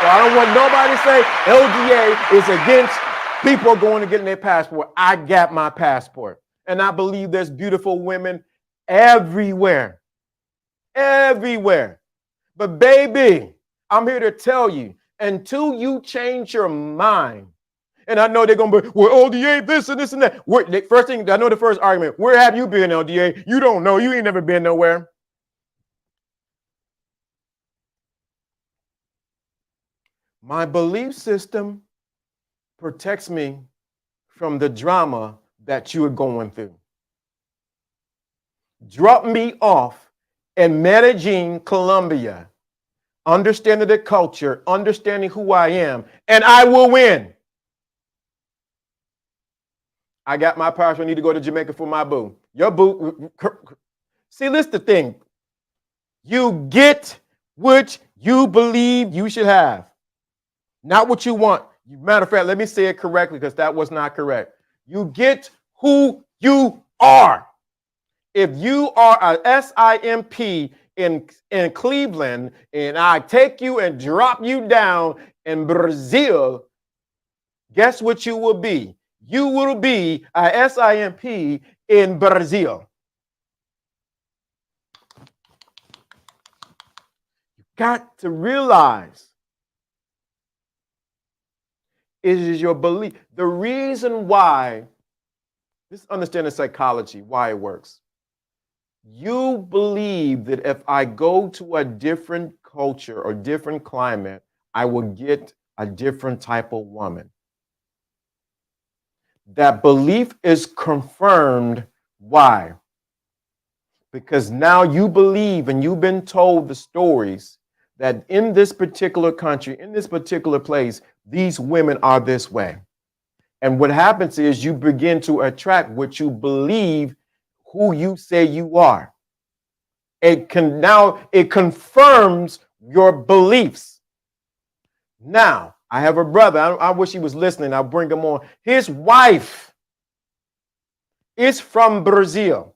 I don't want nobody to say LGA is against people going to get their passport. I got my passport. And I believe there's beautiful women everywhere. Everywhere. But baby, I'm here to tell you, until you change your mind And I know they're going to be, well, LDA, this and this and that. First thing, I know the first argument, where have you been, LDA? You don't know. You ain't never been nowhere. My belief system protects me from the drama that you are going through. Drop me off in Medellin, Colombia, understanding the culture, understanding who I am, and I will win. I got my powers. I need to go to Jamaica for my boo. Your boo. See, this is the thing. You get what you believe you should have, not what you want. Matter of fact, let me say it correctly because that was not correct. You get who you are. If you are a SIMP in Cleveland and I take you and drop you down in Brazil, guess what you will be? You will be a SIMP in Brazil. You got to realize it is your belief. The reason why, just understand the psychology, why it works. You believe that if I go to a different culture or different climate, I will get a different type of woman. That belief is confirmed. Why? Because now you believe and you've been told the stories that in this particular country, in this particular place, these women are this way. And what happens is you begin to attract what you believe who you say you are. It confirms your beliefs. Now, I have a brother. I wish he was listening. I'll bring him on. His wife is from Brazil.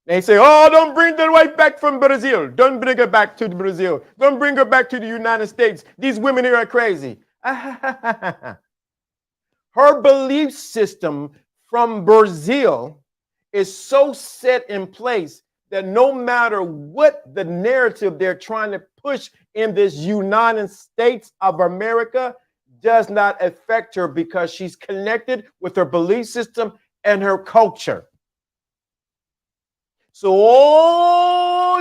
They say, oh, don't bring the wife back from Brazil. Don't bring her back to Brazil. Don't bring her back to the United States. These women here are crazy. Her belief system from Brazil is so set in place that no matter what the narrative they're trying to push in this United States of America does not affect her because she's connected with her belief system and her culture. So,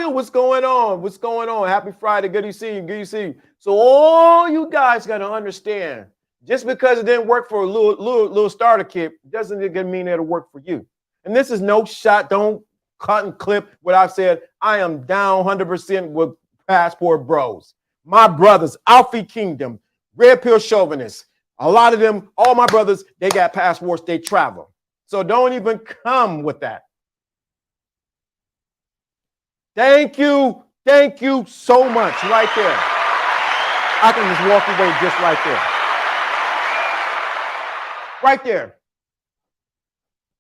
what's going on? What's going on? Happy Friday. Good to see you. Good to see you. So all you guys got to understand, just because it didn't work for a little starter kit doesn't mean it'll work for you. And this is no shot. Don't cut and clip what I've said. I am down 100% with passport bros. My brothers, Alfie Kingdom, Red Pill Chauvinists, a lot of them, all my brothers, they got passports, they travel. So don't even come with that. Thank you so much right there. I can just walk away just right there. Right there.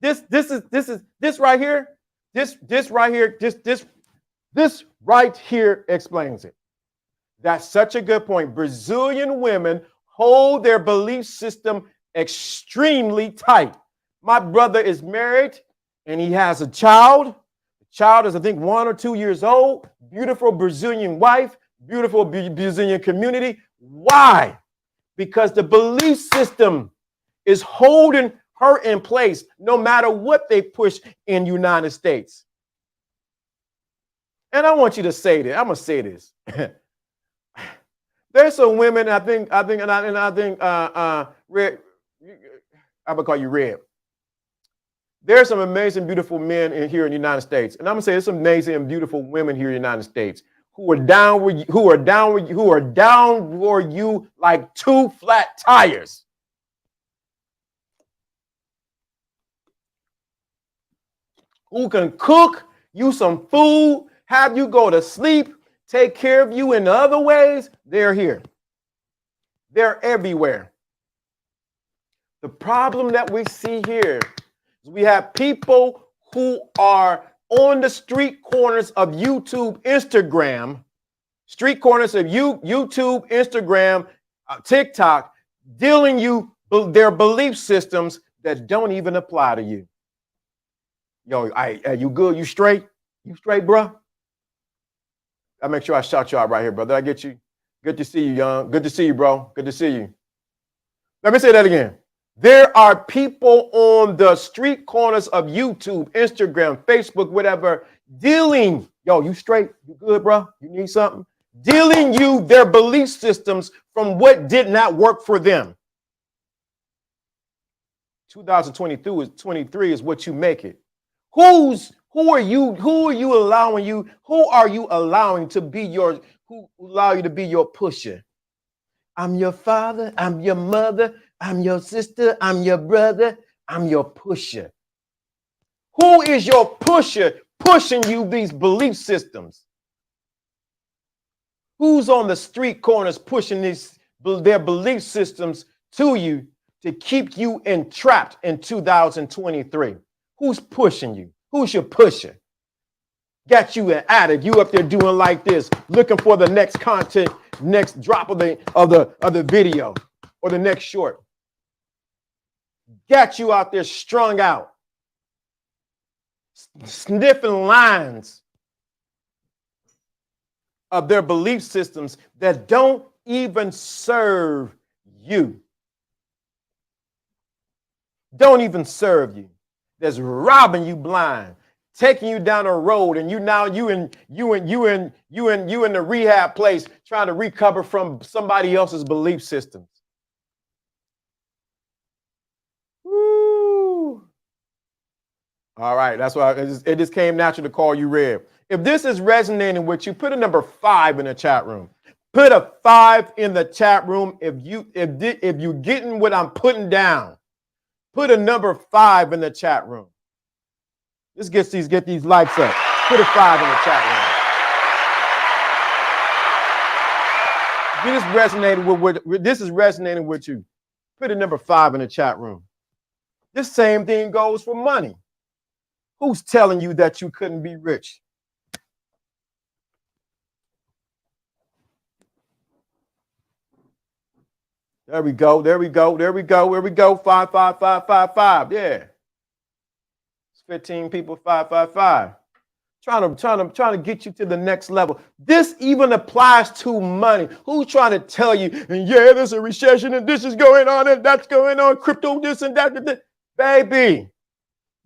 This right here explains it. That's such a good point. Brazilian women hold their belief system extremely tight. My brother is married and he has a child. The child is, I think, 1 or 2 years old. Beautiful Brazilian wife, beautiful Brazilian community. Why? Because the belief system is holding her in place no matter what they push in the United States. And I want you to say this. I'm gonna say this. There's some women, I think, Red, I'm gonna call you Red. There's some amazing, beautiful men here in the United States, and I'm gonna say there's some amazing and beautiful women here in the United States who are down for you like 2 flat tires. Who can cook you some food, have you go to sleep, take care of you in other ways. They're here. They're everywhere. The problem that we see here is we have people who are on the street corners of YouTube, Instagram, TikTok, dealing you their belief systems that don't even apply to you. Yo, you good? You straight? You straight, bro? I make sure I shout you out right here, brother. I get you. Good to see you, young. Good to see you, bro. Good to see you. Let me say that again. There are people on the street corners of YouTube, Instagram, Facebook, whatever, dealing. Yo, you straight? You good, bro? You need something? Dealing you their belief systems from what did not work for them. 2023 is what you make it. Who are you allowing to be your, who allow you to be your pusher? I'm your father, I'm your mother, I'm your sister, I'm your brother, I'm your pusher. Who is your pusher pushing you these belief systems? Who's on the street corners pushing their belief systems to you to keep you entrapped in 2023? Who's pushing you? Who's your pusher? Got you an addict. You up there doing like this, looking for the next content, next drop of the video or the next short. Got you out there strung out, sniffing lines of their belief systems that don't even serve you. Don't even serve you. That's robbing you blind, taking you down a road, and you in the rehab place trying to recover from somebody else's belief systems. Woo. All right, that's why it just came natural to call you Red. If this is resonating with you, put a number 5 in the chat room. Put a 5 in the chat room if you're getting what I'm putting down. Put a number 5 in the chat room. Let's get these likes up. Put a 5 in the chat room. This is resonating with you. Put a number 5 in the chat room. This same thing goes for money. Who's telling you that you couldn't be rich? There we go. 5, 5, 5, 5, 5. Yeah. It's 15 people, 5, 5, 5. Trying to get you to the next level. This even applies to money. Who's trying to tell you, and yeah, there's a recession and this is going on and that's going on, crypto, this and that. Baby,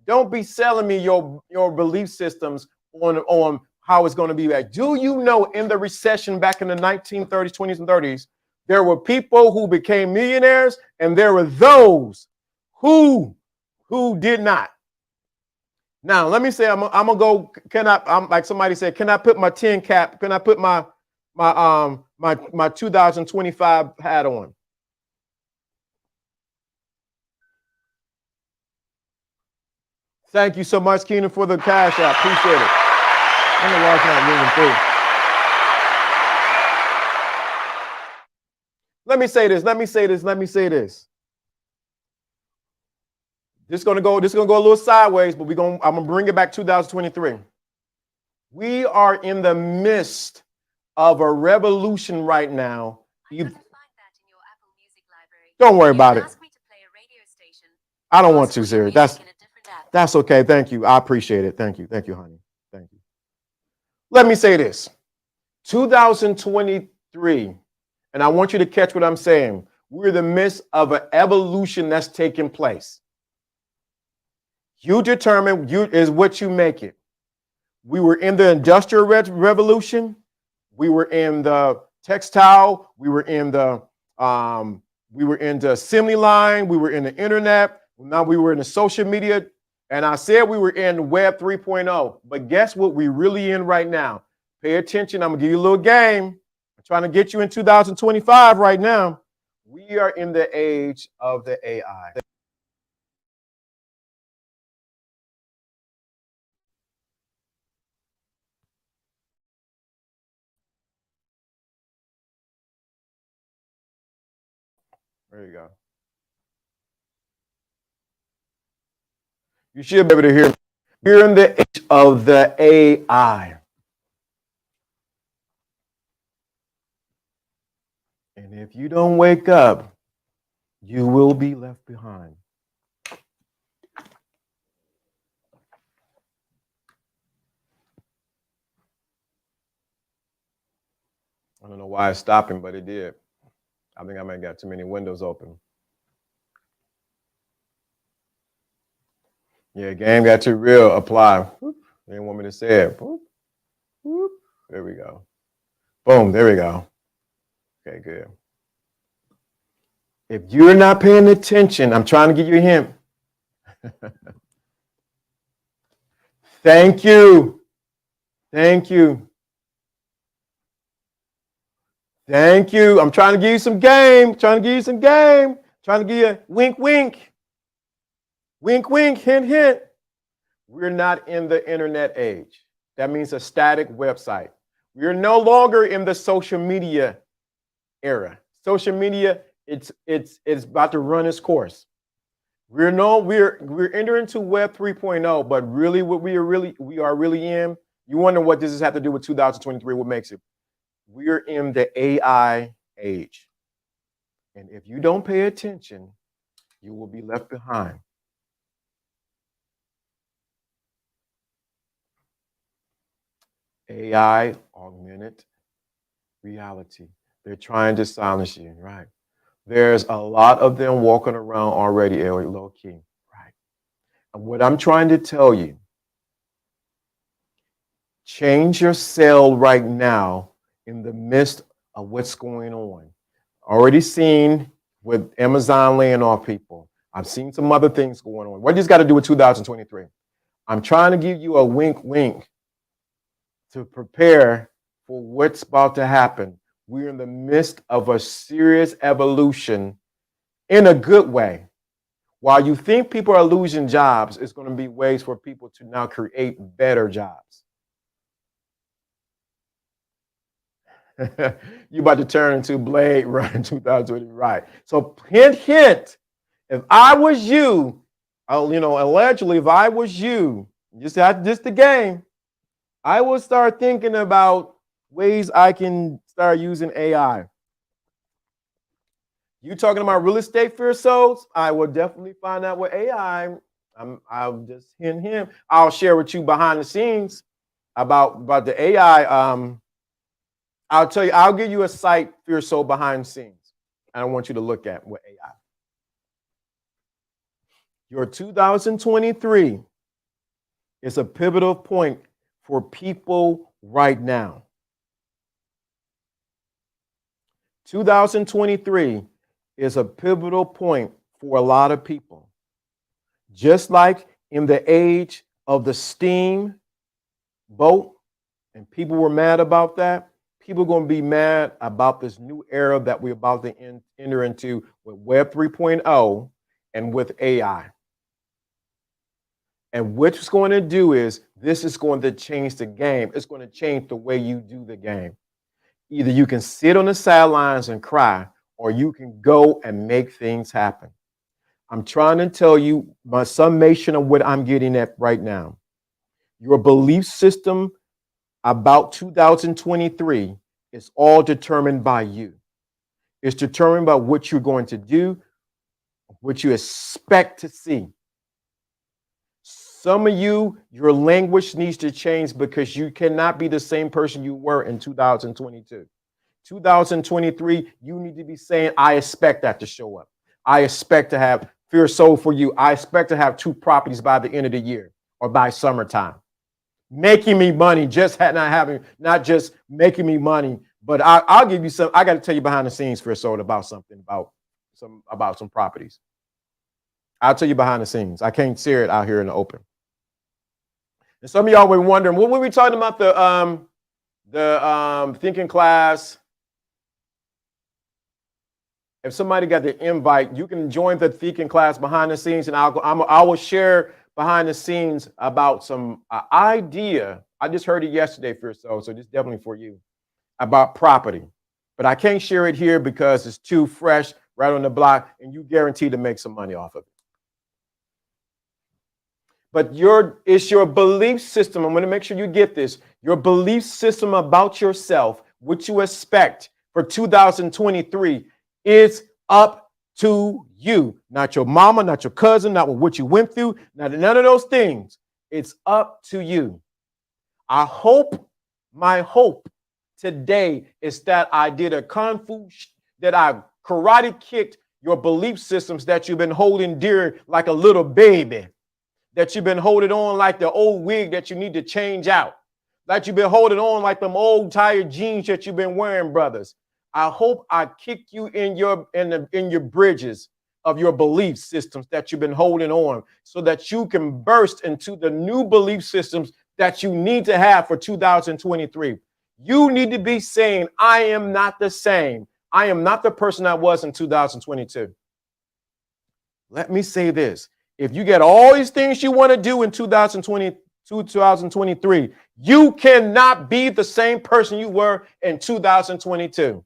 don't be selling me your belief systems on how it's going to be back. Do you know in the recession back in the 1930s, 20s, and 30s, there were people who became millionaires and there were those who did not. Now, let me say, I'm gonna go. Like somebody said, can I put my 10 cap? Can I put my 2025 hat on? Thank you so much, Keenan, for the cash app. Appreciate it. I don't know why it's not moving through. Let me say this. This is gonna go a little sideways, but I'm gonna bring it back 2023. We are in the midst of a revolution right now. Don't worry about it. I don't want to, Siri. That's okay. Thank you. I appreciate it. Thank you, honey. Thank you. Let me say this. 2023, and I want you to catch what I'm saying. We're in the midst of an evolution that's taking place. You determine is what you make it. We were in the Industrial Revolution. We were in the textile. We were in the assembly line. We were in the internet. Now we were in the social media. And I said we were in Web 3.0. But guess what we're really in right now? Pay attention. I'm going to give you a little game. I'm trying to get you in 2025 right now. We are in the age of the AI. There you go. You should be able to hear me. We're in the age of the AI. And if you don't wake up, you will be left behind. I don't know why it's stopping, but it did. I think I might got too many windows open. Yeah, game got too real. Apply. Whoop. They didn't want me to say it. Whoop. Whoop. There we go. Boom. There we go. Okay, good. If you're not paying attention, I'm trying to give you a hint. Thank you. Thank you. Thank you. I'm trying to give you some game. Trying to give you some game. Trying to give you a wink, wink. Wink, wink, hint, hint. We're not in the internet age. That means a static website. We're no longer in the social media era. Social media, it's about to run its course. We're entering into Web 3.0, but really what we are really in. You wonder what this has had to do with 2023, what makes it? We're in the AI age. And if you don't pay attention, you will be left behind. AI, augmented reality. They're trying to silence you, right? There's a lot of them walking around already, low key, right? And what I'm trying to tell you, change your cell right now in the midst of what's going on. Already seen with Amazon laying off people. I've seen some other things going on. What does this got to do with 2023? I'm trying to give you a wink, wink to prepare for what's about to happen. We're in the midst of a serious evolution in a good way. While you think people are losing jobs, it's going to be ways for people to now create better jobs. You're about to turn into Blade Runner 2020, right? So hint, hint. If I was you, allegedly, if I was you, just the game, I will start thinking about ways I can start using AI. You talking about real estate fear souls? I will definitely find out what AI. I'll just hint. I'll share with you behind the scenes about the AI. I'll tell you. I'll give you a site fear soul behind the scenes. I want you to look at what AI. Your 2023 is a pivotal point for people right now. 2023 is a pivotal point for a lot of people. Just like in the age of the steam boat, and people were mad about that, people are going to be mad about this new era that we're about to enter into with Web 3.0 and with AI. And what it's going to do is this is going to change the game. It's going to change the way you do the game. Either you can sit on the sidelines and cry, or you can go and make things happen. I'm trying to tell you my summation of what I'm getting at right now. Your belief system about 2023 is all determined by you. It's determined by what you're going to do, what you expect to see. Some of you, your language needs to change because you cannot be the same person you were in 2022. 2023, you need to be saying, I expect that to show up. I expect to have fear soul for you. I expect to have 2 properties by the end of the year or by summertime. Making me money, not just making me money, but I'll give you some. I got to tell you behind the scenes fear soul about something, about some properties. I'll tell you behind the scenes. I can't share it out here in the open. And some of y'all were wondering, what were we talking about the thinking class? If somebody got the invite, you can join the thinking class behind the scenes, and I will share behind the scenes about some idea. I just heard it yesterday, fear soul, so this is definitely for you, about property. But I can't share it here because it's too fresh, right on the block, and you guarantee to make some money off of it. But it's your belief system. I'm going to make sure you get this. Your belief system about yourself, what you expect for 2023, is up to you. Not your mama, not your cousin, not what you went through, none of those things. It's up to you. My hope today is that I did a kung fu, that I karate kicked your belief systems that you've been holding dear like a little baby. that you've been holding on like the old wig that you need to change out. Like you've been holding on like them old tired jeans that you've been wearing, brothers. I hope I kick you in your bridges of your belief systems that you've been holding on so that you can burst into the new belief systems that you need to have for 2023. You need to be saying, I am not the same. I am not the person I was in 2022. Let me say this. If you get all these things you want to do in 2023, you cannot be the same person you were in 2022.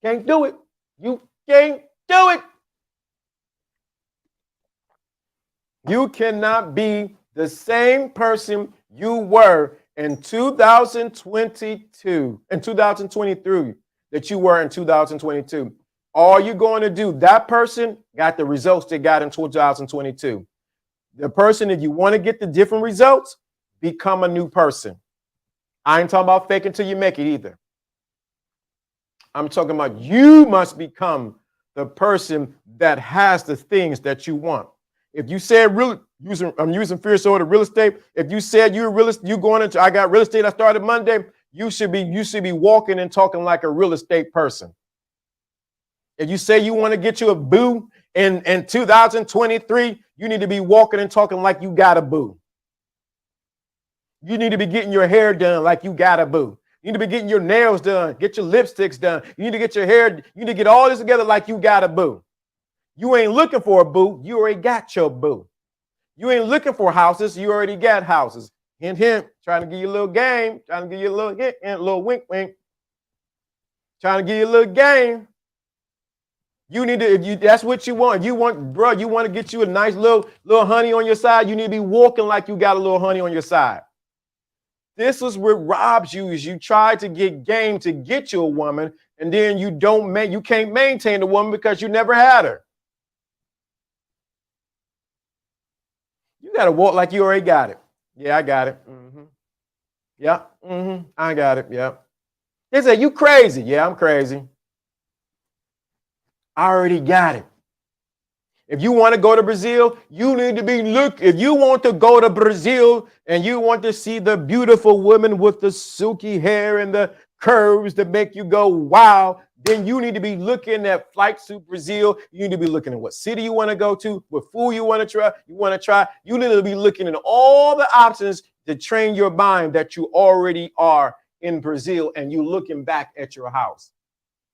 Can't do it. You can't do it. You cannot be the same person you were in 2022, in 2023 that you were in 2022. All you're going to do, that person got the results they got in 2022. The person, if you want to get the different results, become a new person. I ain't talking about fake until you make it either. I'm talking about you must become the person that has the things that you want. If you said I'm using Fierce Order real estate. If you said you going into, I got real estate, I started Monday, you should be walking and talking like a real estate person. If you say you want to get you a boo in 2023, you need to be walking and talking like you got a boo. You need to be getting your hair done like you got a boo. You need to be getting your nails done, get your lipsticks done. You need to get your hair, you need to get all this together like you got a boo. You ain't looking for a boo, you already got your boo. You ain't looking for houses, you already got houses. Hint, hint, trying to give you a little game, trying to give you a little hint, hint, a little wink, wink. Trying to give you a little game. You need to, if that's what you want. If you want, bro, you want to get you a nice little honey on your side, you need to be walking like you got a little honey on your side. This is what robs you, is you try to get game to get you a woman, and then you can't maintain the woman because you never had her. You got to walk like you already got it. Yeah, I got it. Mm-hmm. Yeah, mm-hmm. I got it. Yeah. They say, you crazy. Yeah, I'm crazy. I already got it. If you want to go to Brazil, you need to be if you want to go to Brazil and you want to see the beautiful women with the silky hair and the curves that make you go, wow, then you need to be looking at Flights to Brazil. You need to be looking at what city you want to go to, what food you want to try. You need to be looking at all the options to train your mind that you already are in Brazil, and you looking back at your house.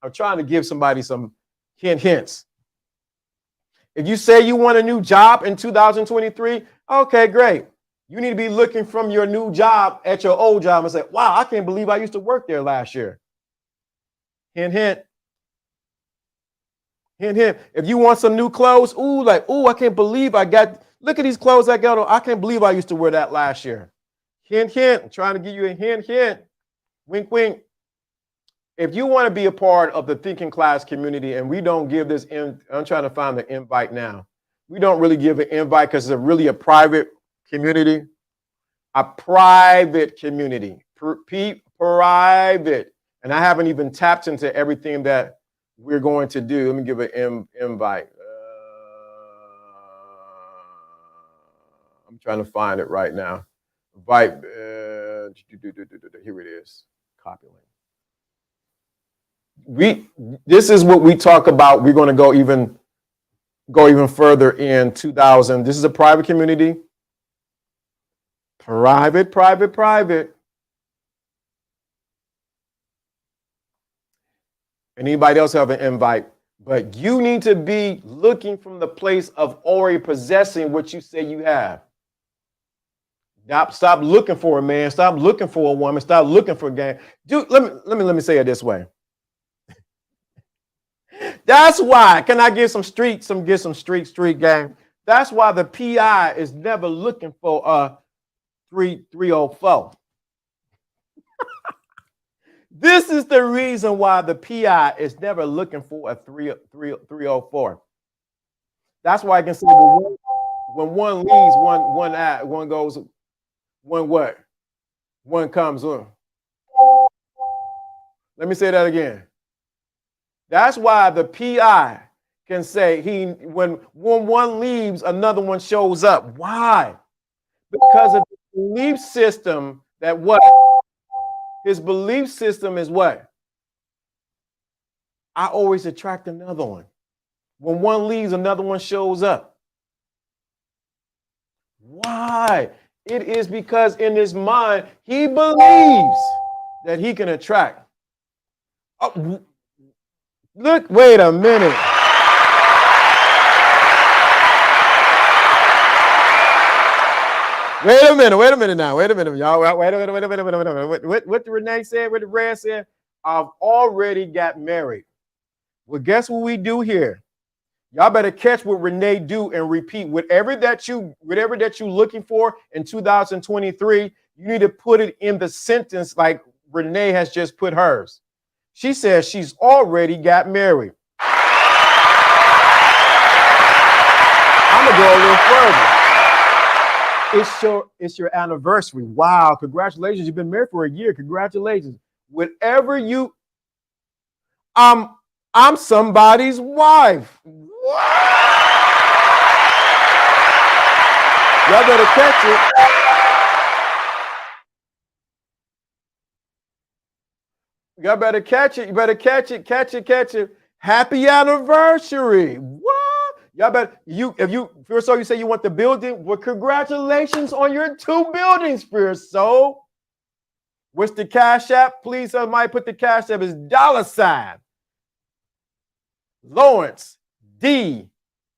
I'm trying to give somebody some hints. If you say you want a new job in 2023, okay, great. You need to be looking from your new job at your old job and say, wow, I can't believe I used to work there last year. Hint, hint. Hint, hint. If you want some new clothes, I can't believe look at these clothes I got on. I can't believe I used to wear that last year. Hint, hint. I'm trying to give you a hint, hint. Wink, wink. If you want to be a part of the thinking class community, and we don't give this I'm trying to find the invite now. We don't really give an invite because it's really a private community. A private community. Private. And I haven't even tapped into everything that we're going to do. Let me give an invite. I'm trying to find it right now. Invite. Here it is. Copy link. This is what we talk about. We're going to go even further in 2000. This is a private community. Private. Anybody else have an invite? But you need to be looking from the place of already possessing what you say you have. Stop looking for a man. Stop looking for a woman. Stop looking for a game. Dude, let me say it this way. That's why. Can I get some street game? That's why the PI is never looking for a 304. This is the reason why the PI is never looking for a 304. That's why I can say when one leaves, one goes, one comes on. Let me say that again. That's why the PI can say when one leaves, another one shows up. Why? Because of the belief system that what? His belief system is what? I always attract another one. When one leaves, another one shows up. Why? It is because in his mind, he believes that he can attract. Oh, look, wait a minute. Wait a minute now. Wait a minute, y'all. Wait a minute. What did Renee say? What did Red say? I've already got married. Well, guess what we do here? Y'all better catch what Renee do and repeat whatever that you're looking for in 2023. You need to put it in the sentence like Renee has just put hers. She says she's already got married. I'm gonna go a little further. It's your anniversary. Wow, congratulations. You've been married for a year. Congratulations. Whatever you I'm somebody's wife. What? Y'all better catch it. Y'all better catch it. You better catch it. Catch it. Happy anniversary. What? Y'all better first of all, you say you want the building. Well, congratulations on your 2 buildings, Spirit Soul. What's the Cash App? Please, somebody put the Cash App as $ Lawrence D.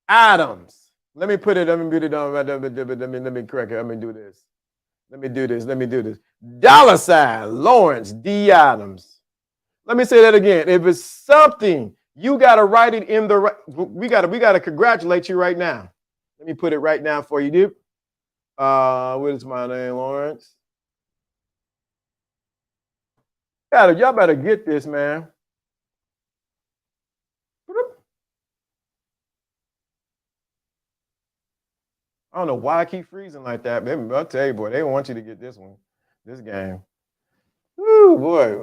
Adams. Let me put it on. Let me correct it. Let me do this. $ Lawrence D. Adams. Let me say that again. If it's something, you got to write it in the right. We got to congratulate you right now. Let me put it right now for you, dude. What is my name, Lawrence? Y'all better get this, man. I don't know why I keep freezing like that. I'll tell you, boy, they want you to get this one, this game. Woo, boy. I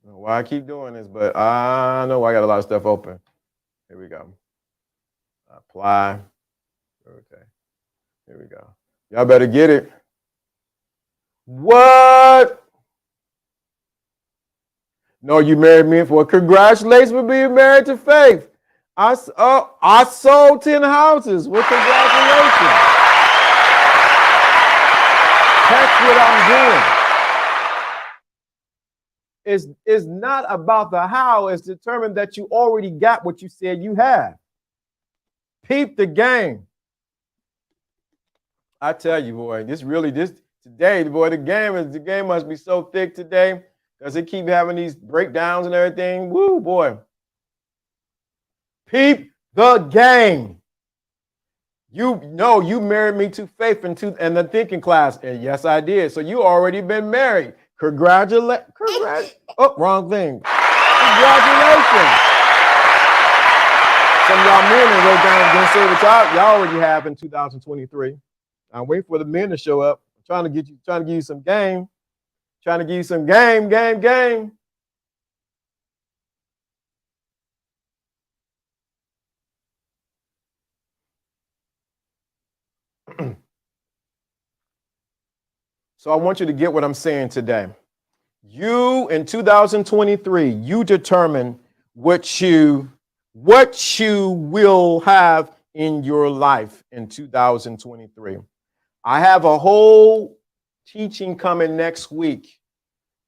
don't know why I keep doing this, but I know I got a lot of stuff open. Here we go. Apply. Okay. Here we go. Y'all better get it. What? No, you married me for congratulations for being married to Faith. I sold 10 houses. Well, congratulations. That's what I'm doing. It's not about the how. It's determined that you already got what you said you had. Peep the game. I tell you, boy, today, boy, the game must be so thick today because they keep having these breakdowns and everything. Woo, boy. Peep the game. You married me to Faith and the thinking class. And yes, I did. So you already been married. Congratulations. Oh, wrong thing. Congratulations. Some of y'all men that wrote down gonna say what y'all already have in 2023. I'm waiting for the men to show up. I'm trying to give you some game. Trying to give you some game. So I want you to get what I'm saying today. You in 2023, you determine what you will have in your life in 2023. I have a whole teaching coming next week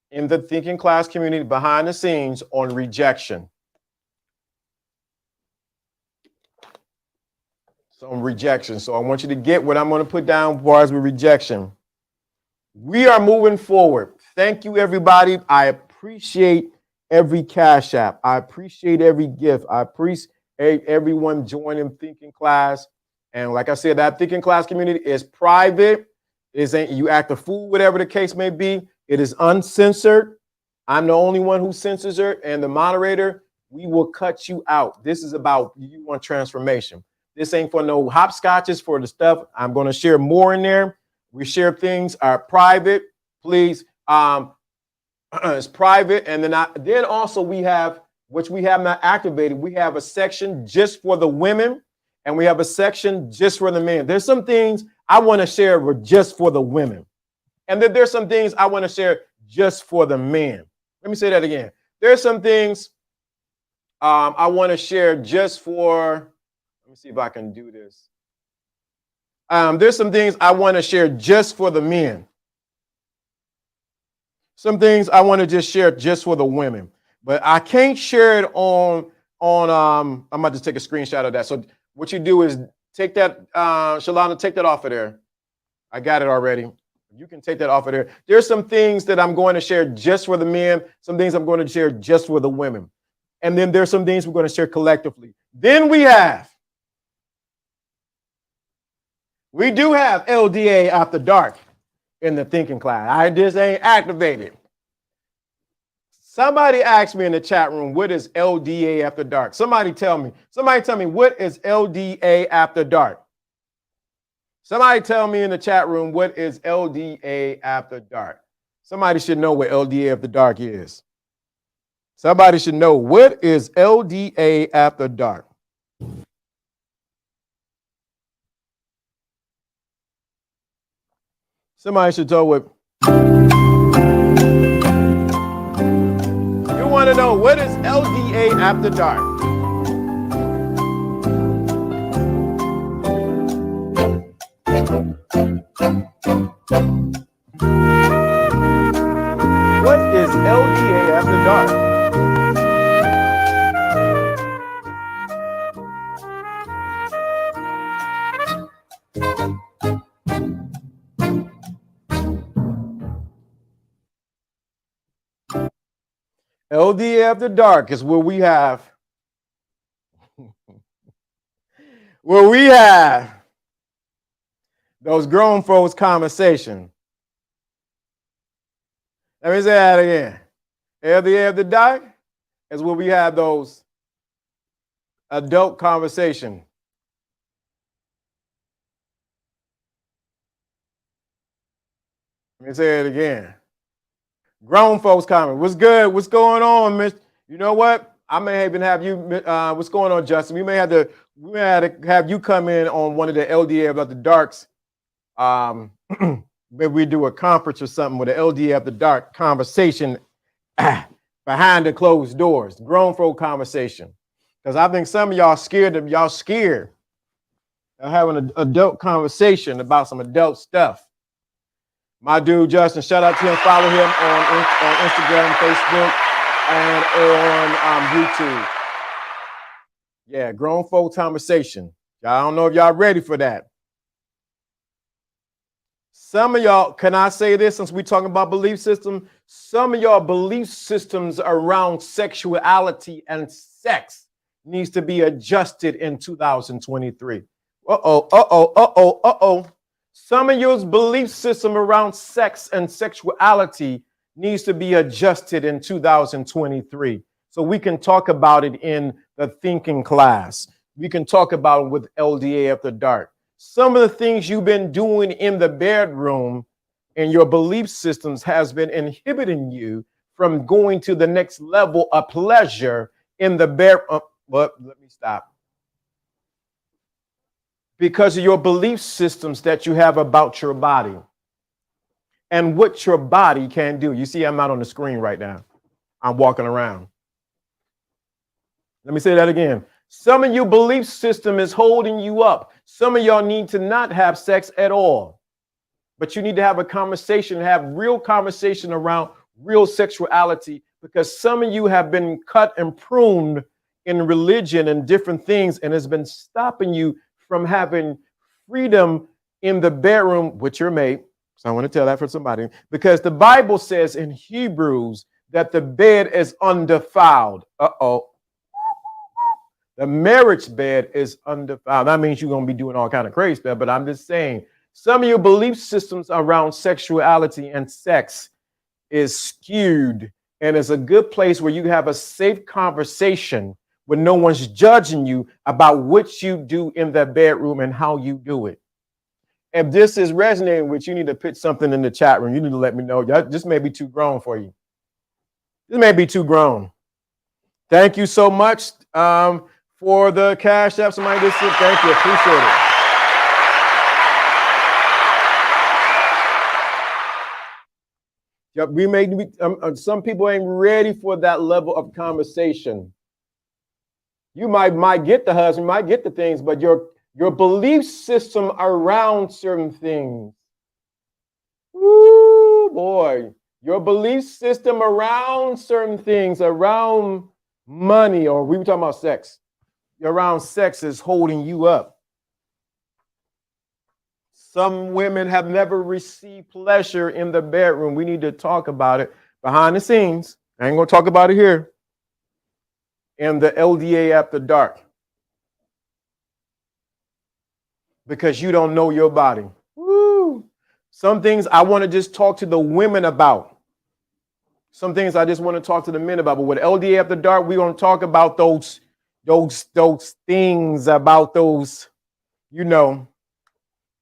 in the thinking class community behind the scenes on rejection. So I want you to get what I'm going to put down as far as with rejection. We are moving forward. Thank you, everybody. I appreciate every Cash App. I appreciate every gift. I appreciate everyone joining Thinking Class. And like I said, that Thinking Class community is private. You act a fool, whatever the case may be. It is uncensored. I'm the only one who censors it. And the moderator, we will cut you out. This is about you want transformation. This ain't for no hopscotches for the stuff. I'm going to share more in there. We share things are private. Please It's private. And then also we have, which we have not activated, we have a section just for the women, and we have a section just for the men. There's some things I want to share with just for the women. And then there's some things I want to share just for the men. Let me say that again. There's some things I want to share just for, let me see if I can do this. There's some things I want to share just for the men. Some things I want to just share just for the women. But I can't share it on I'm about to take a screenshot of that. So what you do is take that, Shalana, take that off of there. I got it already. You can take that off of there. There's some things that I'm going to share just for the men, some things I'm going to share just for the women. And then there's some things we're going to share collectively. Then we do have LDA After Dark in the thinking class. I just ain't activated. Somebody asked me in the chat room, what is LDA After Dark? Somebody tell me, what is LDA After Dark? Somebody tell me in the chat room, what is LDA After Dark? Somebody should know what LDA After Dark is. Somebody should know, what is LDA After Dark? Somebody should tell what. You want to know, what is LDA After Dark? What is LDA After Dark? LDA After Dark is where we have those grown folks conversation. Let me say that again. LDA After Dark is where we have those adult conversation. Let me say it again. Grown folks comment. What's good? What's going on, Miss? You know what? I may even have you. What's going on, Justin? We may have to have you come in on one of the LDA After Darks. Maybe we do a conference or something with the LDA After Dark conversation behind the closed doors, grown folk conversation. Because I think some of y'all scared of having an adult conversation about some adult stuff. My dude, Justin, shout out to him. Follow him on Instagram, Facebook, and on YouTube. Yeah, grown folk conversation. I don't know if y'all ready for that. Some of y'all, can I say this since we're talking about belief system? Some of y'all belief systems around sexuality and sex needs to be adjusted in 2023. Some of your belief system around sex and sexuality needs to be adjusted in 2023. So we can talk about it in the thinking class. We can talk about it with LDA After Dark. Some of the things you've been doing in the bedroom and your belief systems has been inhibiting you from going to the next level of pleasure in the bedroom. But let me stop. Because of your belief systems that you have about your body and what your body can do. You see, I'm not on the screen right now. I'm walking around. Let me say that again. Some of your belief system is holding you up. Some of y'all need to not have sex at all, but you need to have a conversation, have real conversation around real sexuality, because some of you have been cut and pruned in religion and different things, and has been stopping you from having freedom in the bedroom with your mate. So I want to tell that for somebody, because the Bible says in Hebrews that the bed is undefiled. The marriage bed is undefiled. That means you're going to be doing all kind of crazy stuff, but I'm just saying some of your belief systems around sexuality and sex is skewed, and it's a good place where you have a safe conversation when no one's judging you about what you do in the bedroom and how you do it. If this is resonating with you, need to put something in the chat room. You need to let me know. This may be too grown for you. This may be too grown. Thank you so much for the Cash App. Somebody just said thank you. Appreciate it. Yep, we may be, some people ain't ready for that level of conversation. You might get the husband, might get the things, but your belief system around certain things. Woo, boy. Your belief system around certain things, around money, or we were talking about sex, around sex is holding you up. Some women have never received pleasure in the bedroom. We need to talk about it behind the scenes. I ain't gonna talk about it here. In the LDA After Dark. Because you don't know your body. Woo. Some things I want to just talk to the women about. Some things I just want to talk to the men about. But with LDA After Dark, we're going to talk about those things, about those, you know,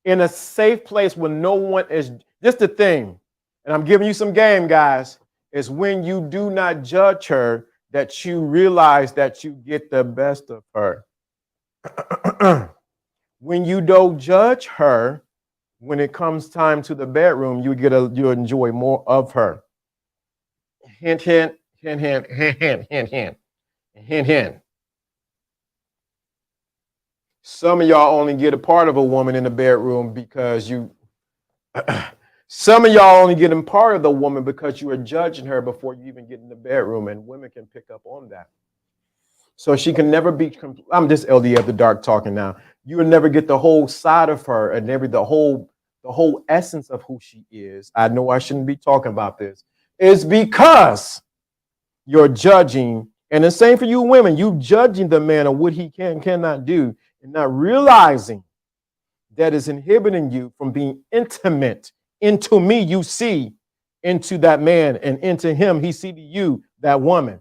in a safe place where no one is. Just the thing, and I'm giving you some game, guys, is when you do not judge her, that you realize that you get the best of her. When you don't judge her, when it comes time to the bedroom, you enjoy more of her. Hint, hint, hint, hint, hint, hint, hint, hint, hint, hint. Some of y'all only get a part of a woman in the bedroom because you. Some of y'all only get a part of the woman because you are judging her before you even get in the bedroom, and women can pick up on that. So she can never be. I'm just LD After Dark talking now. You will never get the whole side of her and the whole essence of who she is. I know I shouldn't be talking about this. It's because you're judging, and the same for you women. You judging the man on what he cannot do, and not realizing that is inhibiting you from being intimate. Into me, you see into that man, and into him, he see to you, that woman.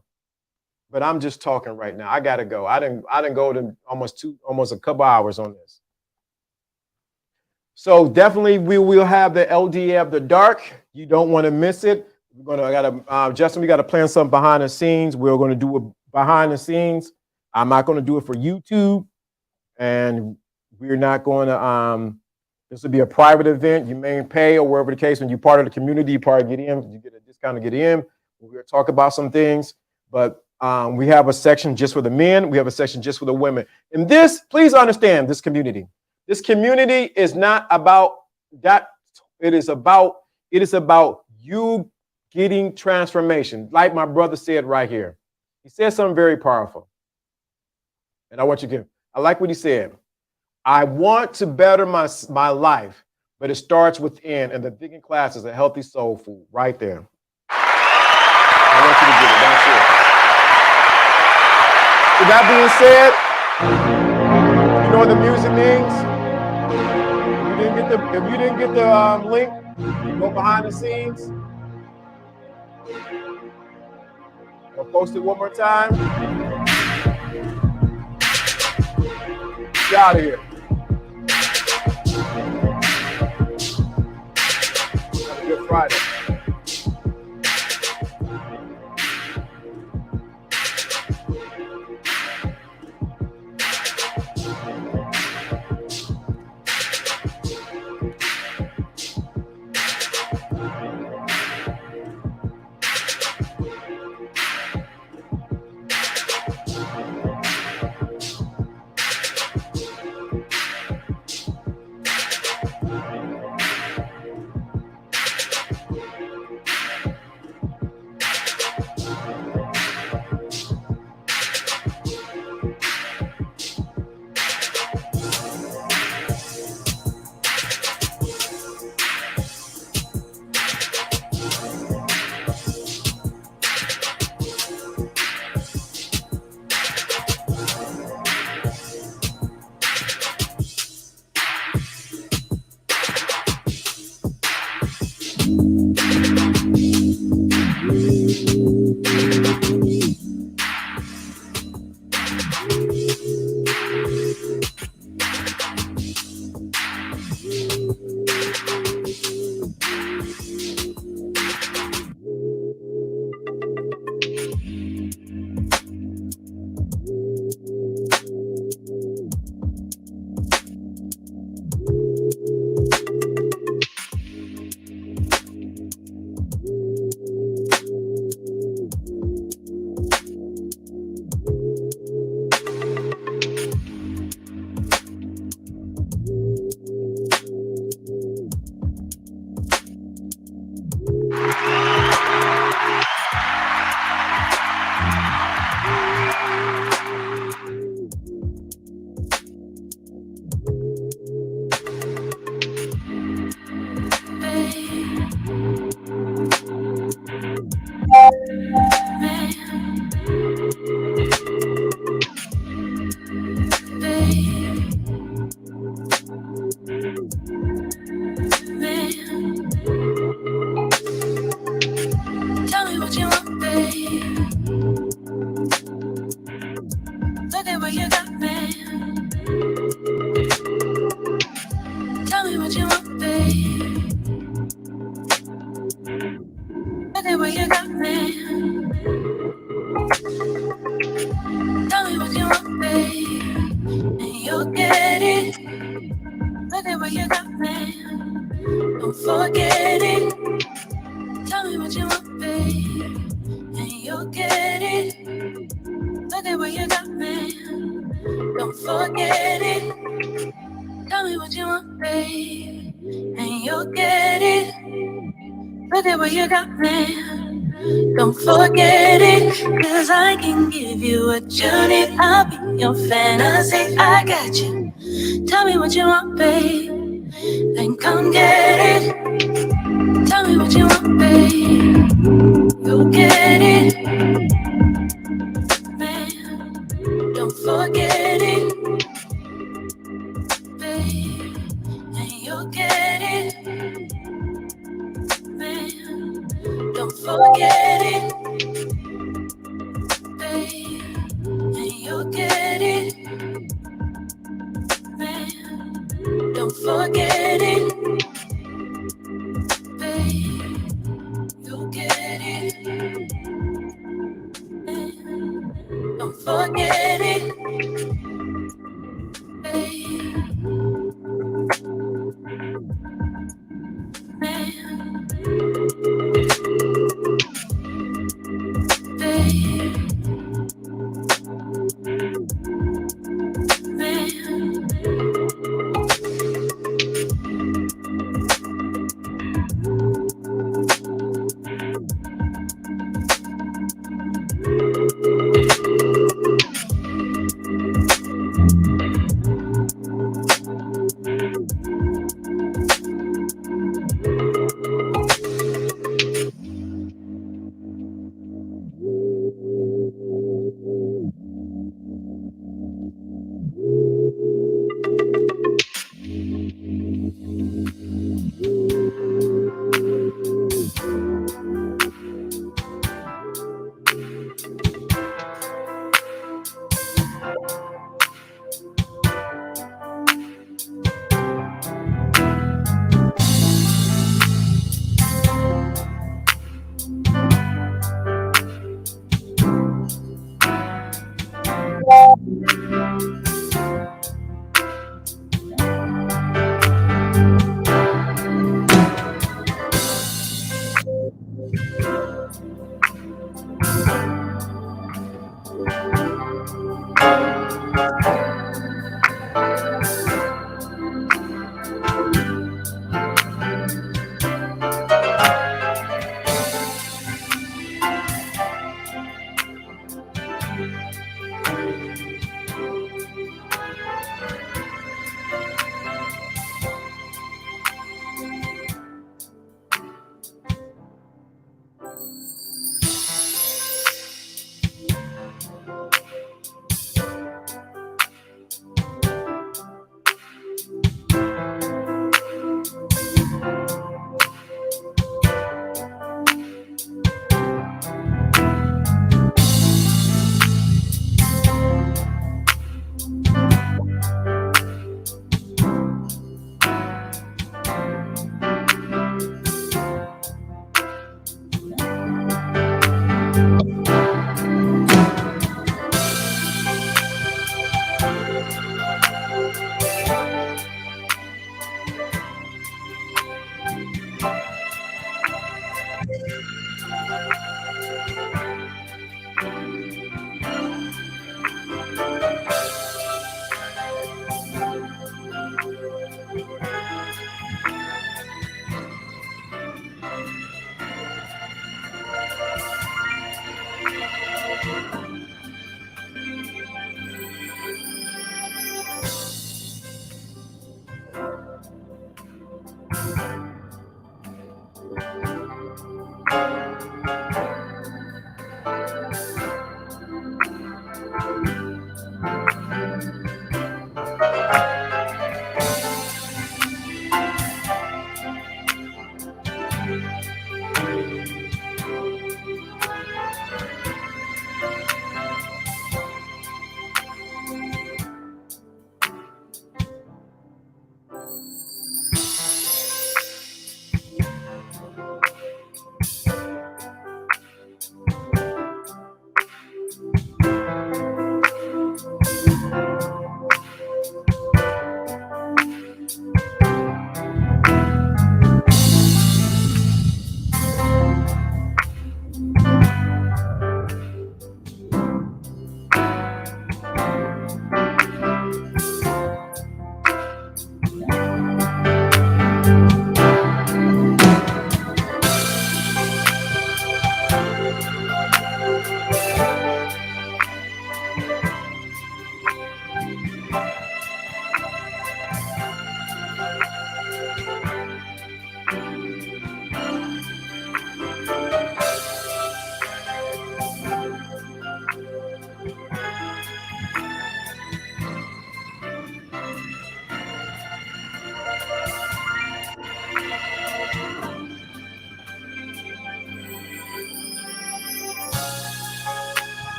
But I'm just talking right now. I gotta go. I didn't go to almost a couple hours on this. So definitely we will have the LDA After Dark. You don't want to miss it. Justin, we gotta plan something behind the scenes. We're gonna do it behind the scenes. I'm not gonna do it for YouTube, and we're not going to. This will be a private event. You may pay, or wherever the case. When you're part of the community, you probably get in. You get a discount to get in. We're going to talk about some things, but we have a section just for the men. We have a section just for the women. And this, please understand, this community. This community is not about that. It is about you getting transformation. Like my brother said right here. He said something very powerful. And I want you to. I like what he said. I want to better my life, but it starts within, and the thinking class is a healthy soul food right there. I want you to get it. That's it. With that being said, you know what the music means? If you didn't get the link, you go behind the scenes. I'll post it one more time. Get out of here. Have a good Friday. what you got, man. Don't forget it. Tell me what you want, babe, and you'll get it. Look at what you got, man. Don't forget it. Tell me what you want, babe, and you'll get it. Look at what you got, man. Don't forget it. 'Cause I can give you what you need. I'll be your fantasy. I got you. Tell me what you want, babe, then come get it. Tell me what you want, babe. You'll get it, man. Don't forget it, babe, and you'll get it, man. Don't forget it, babe, and you'll get it, man. Don't forget it, babe. You'll get it, man. Don't forget it, babe, man. Babe, man.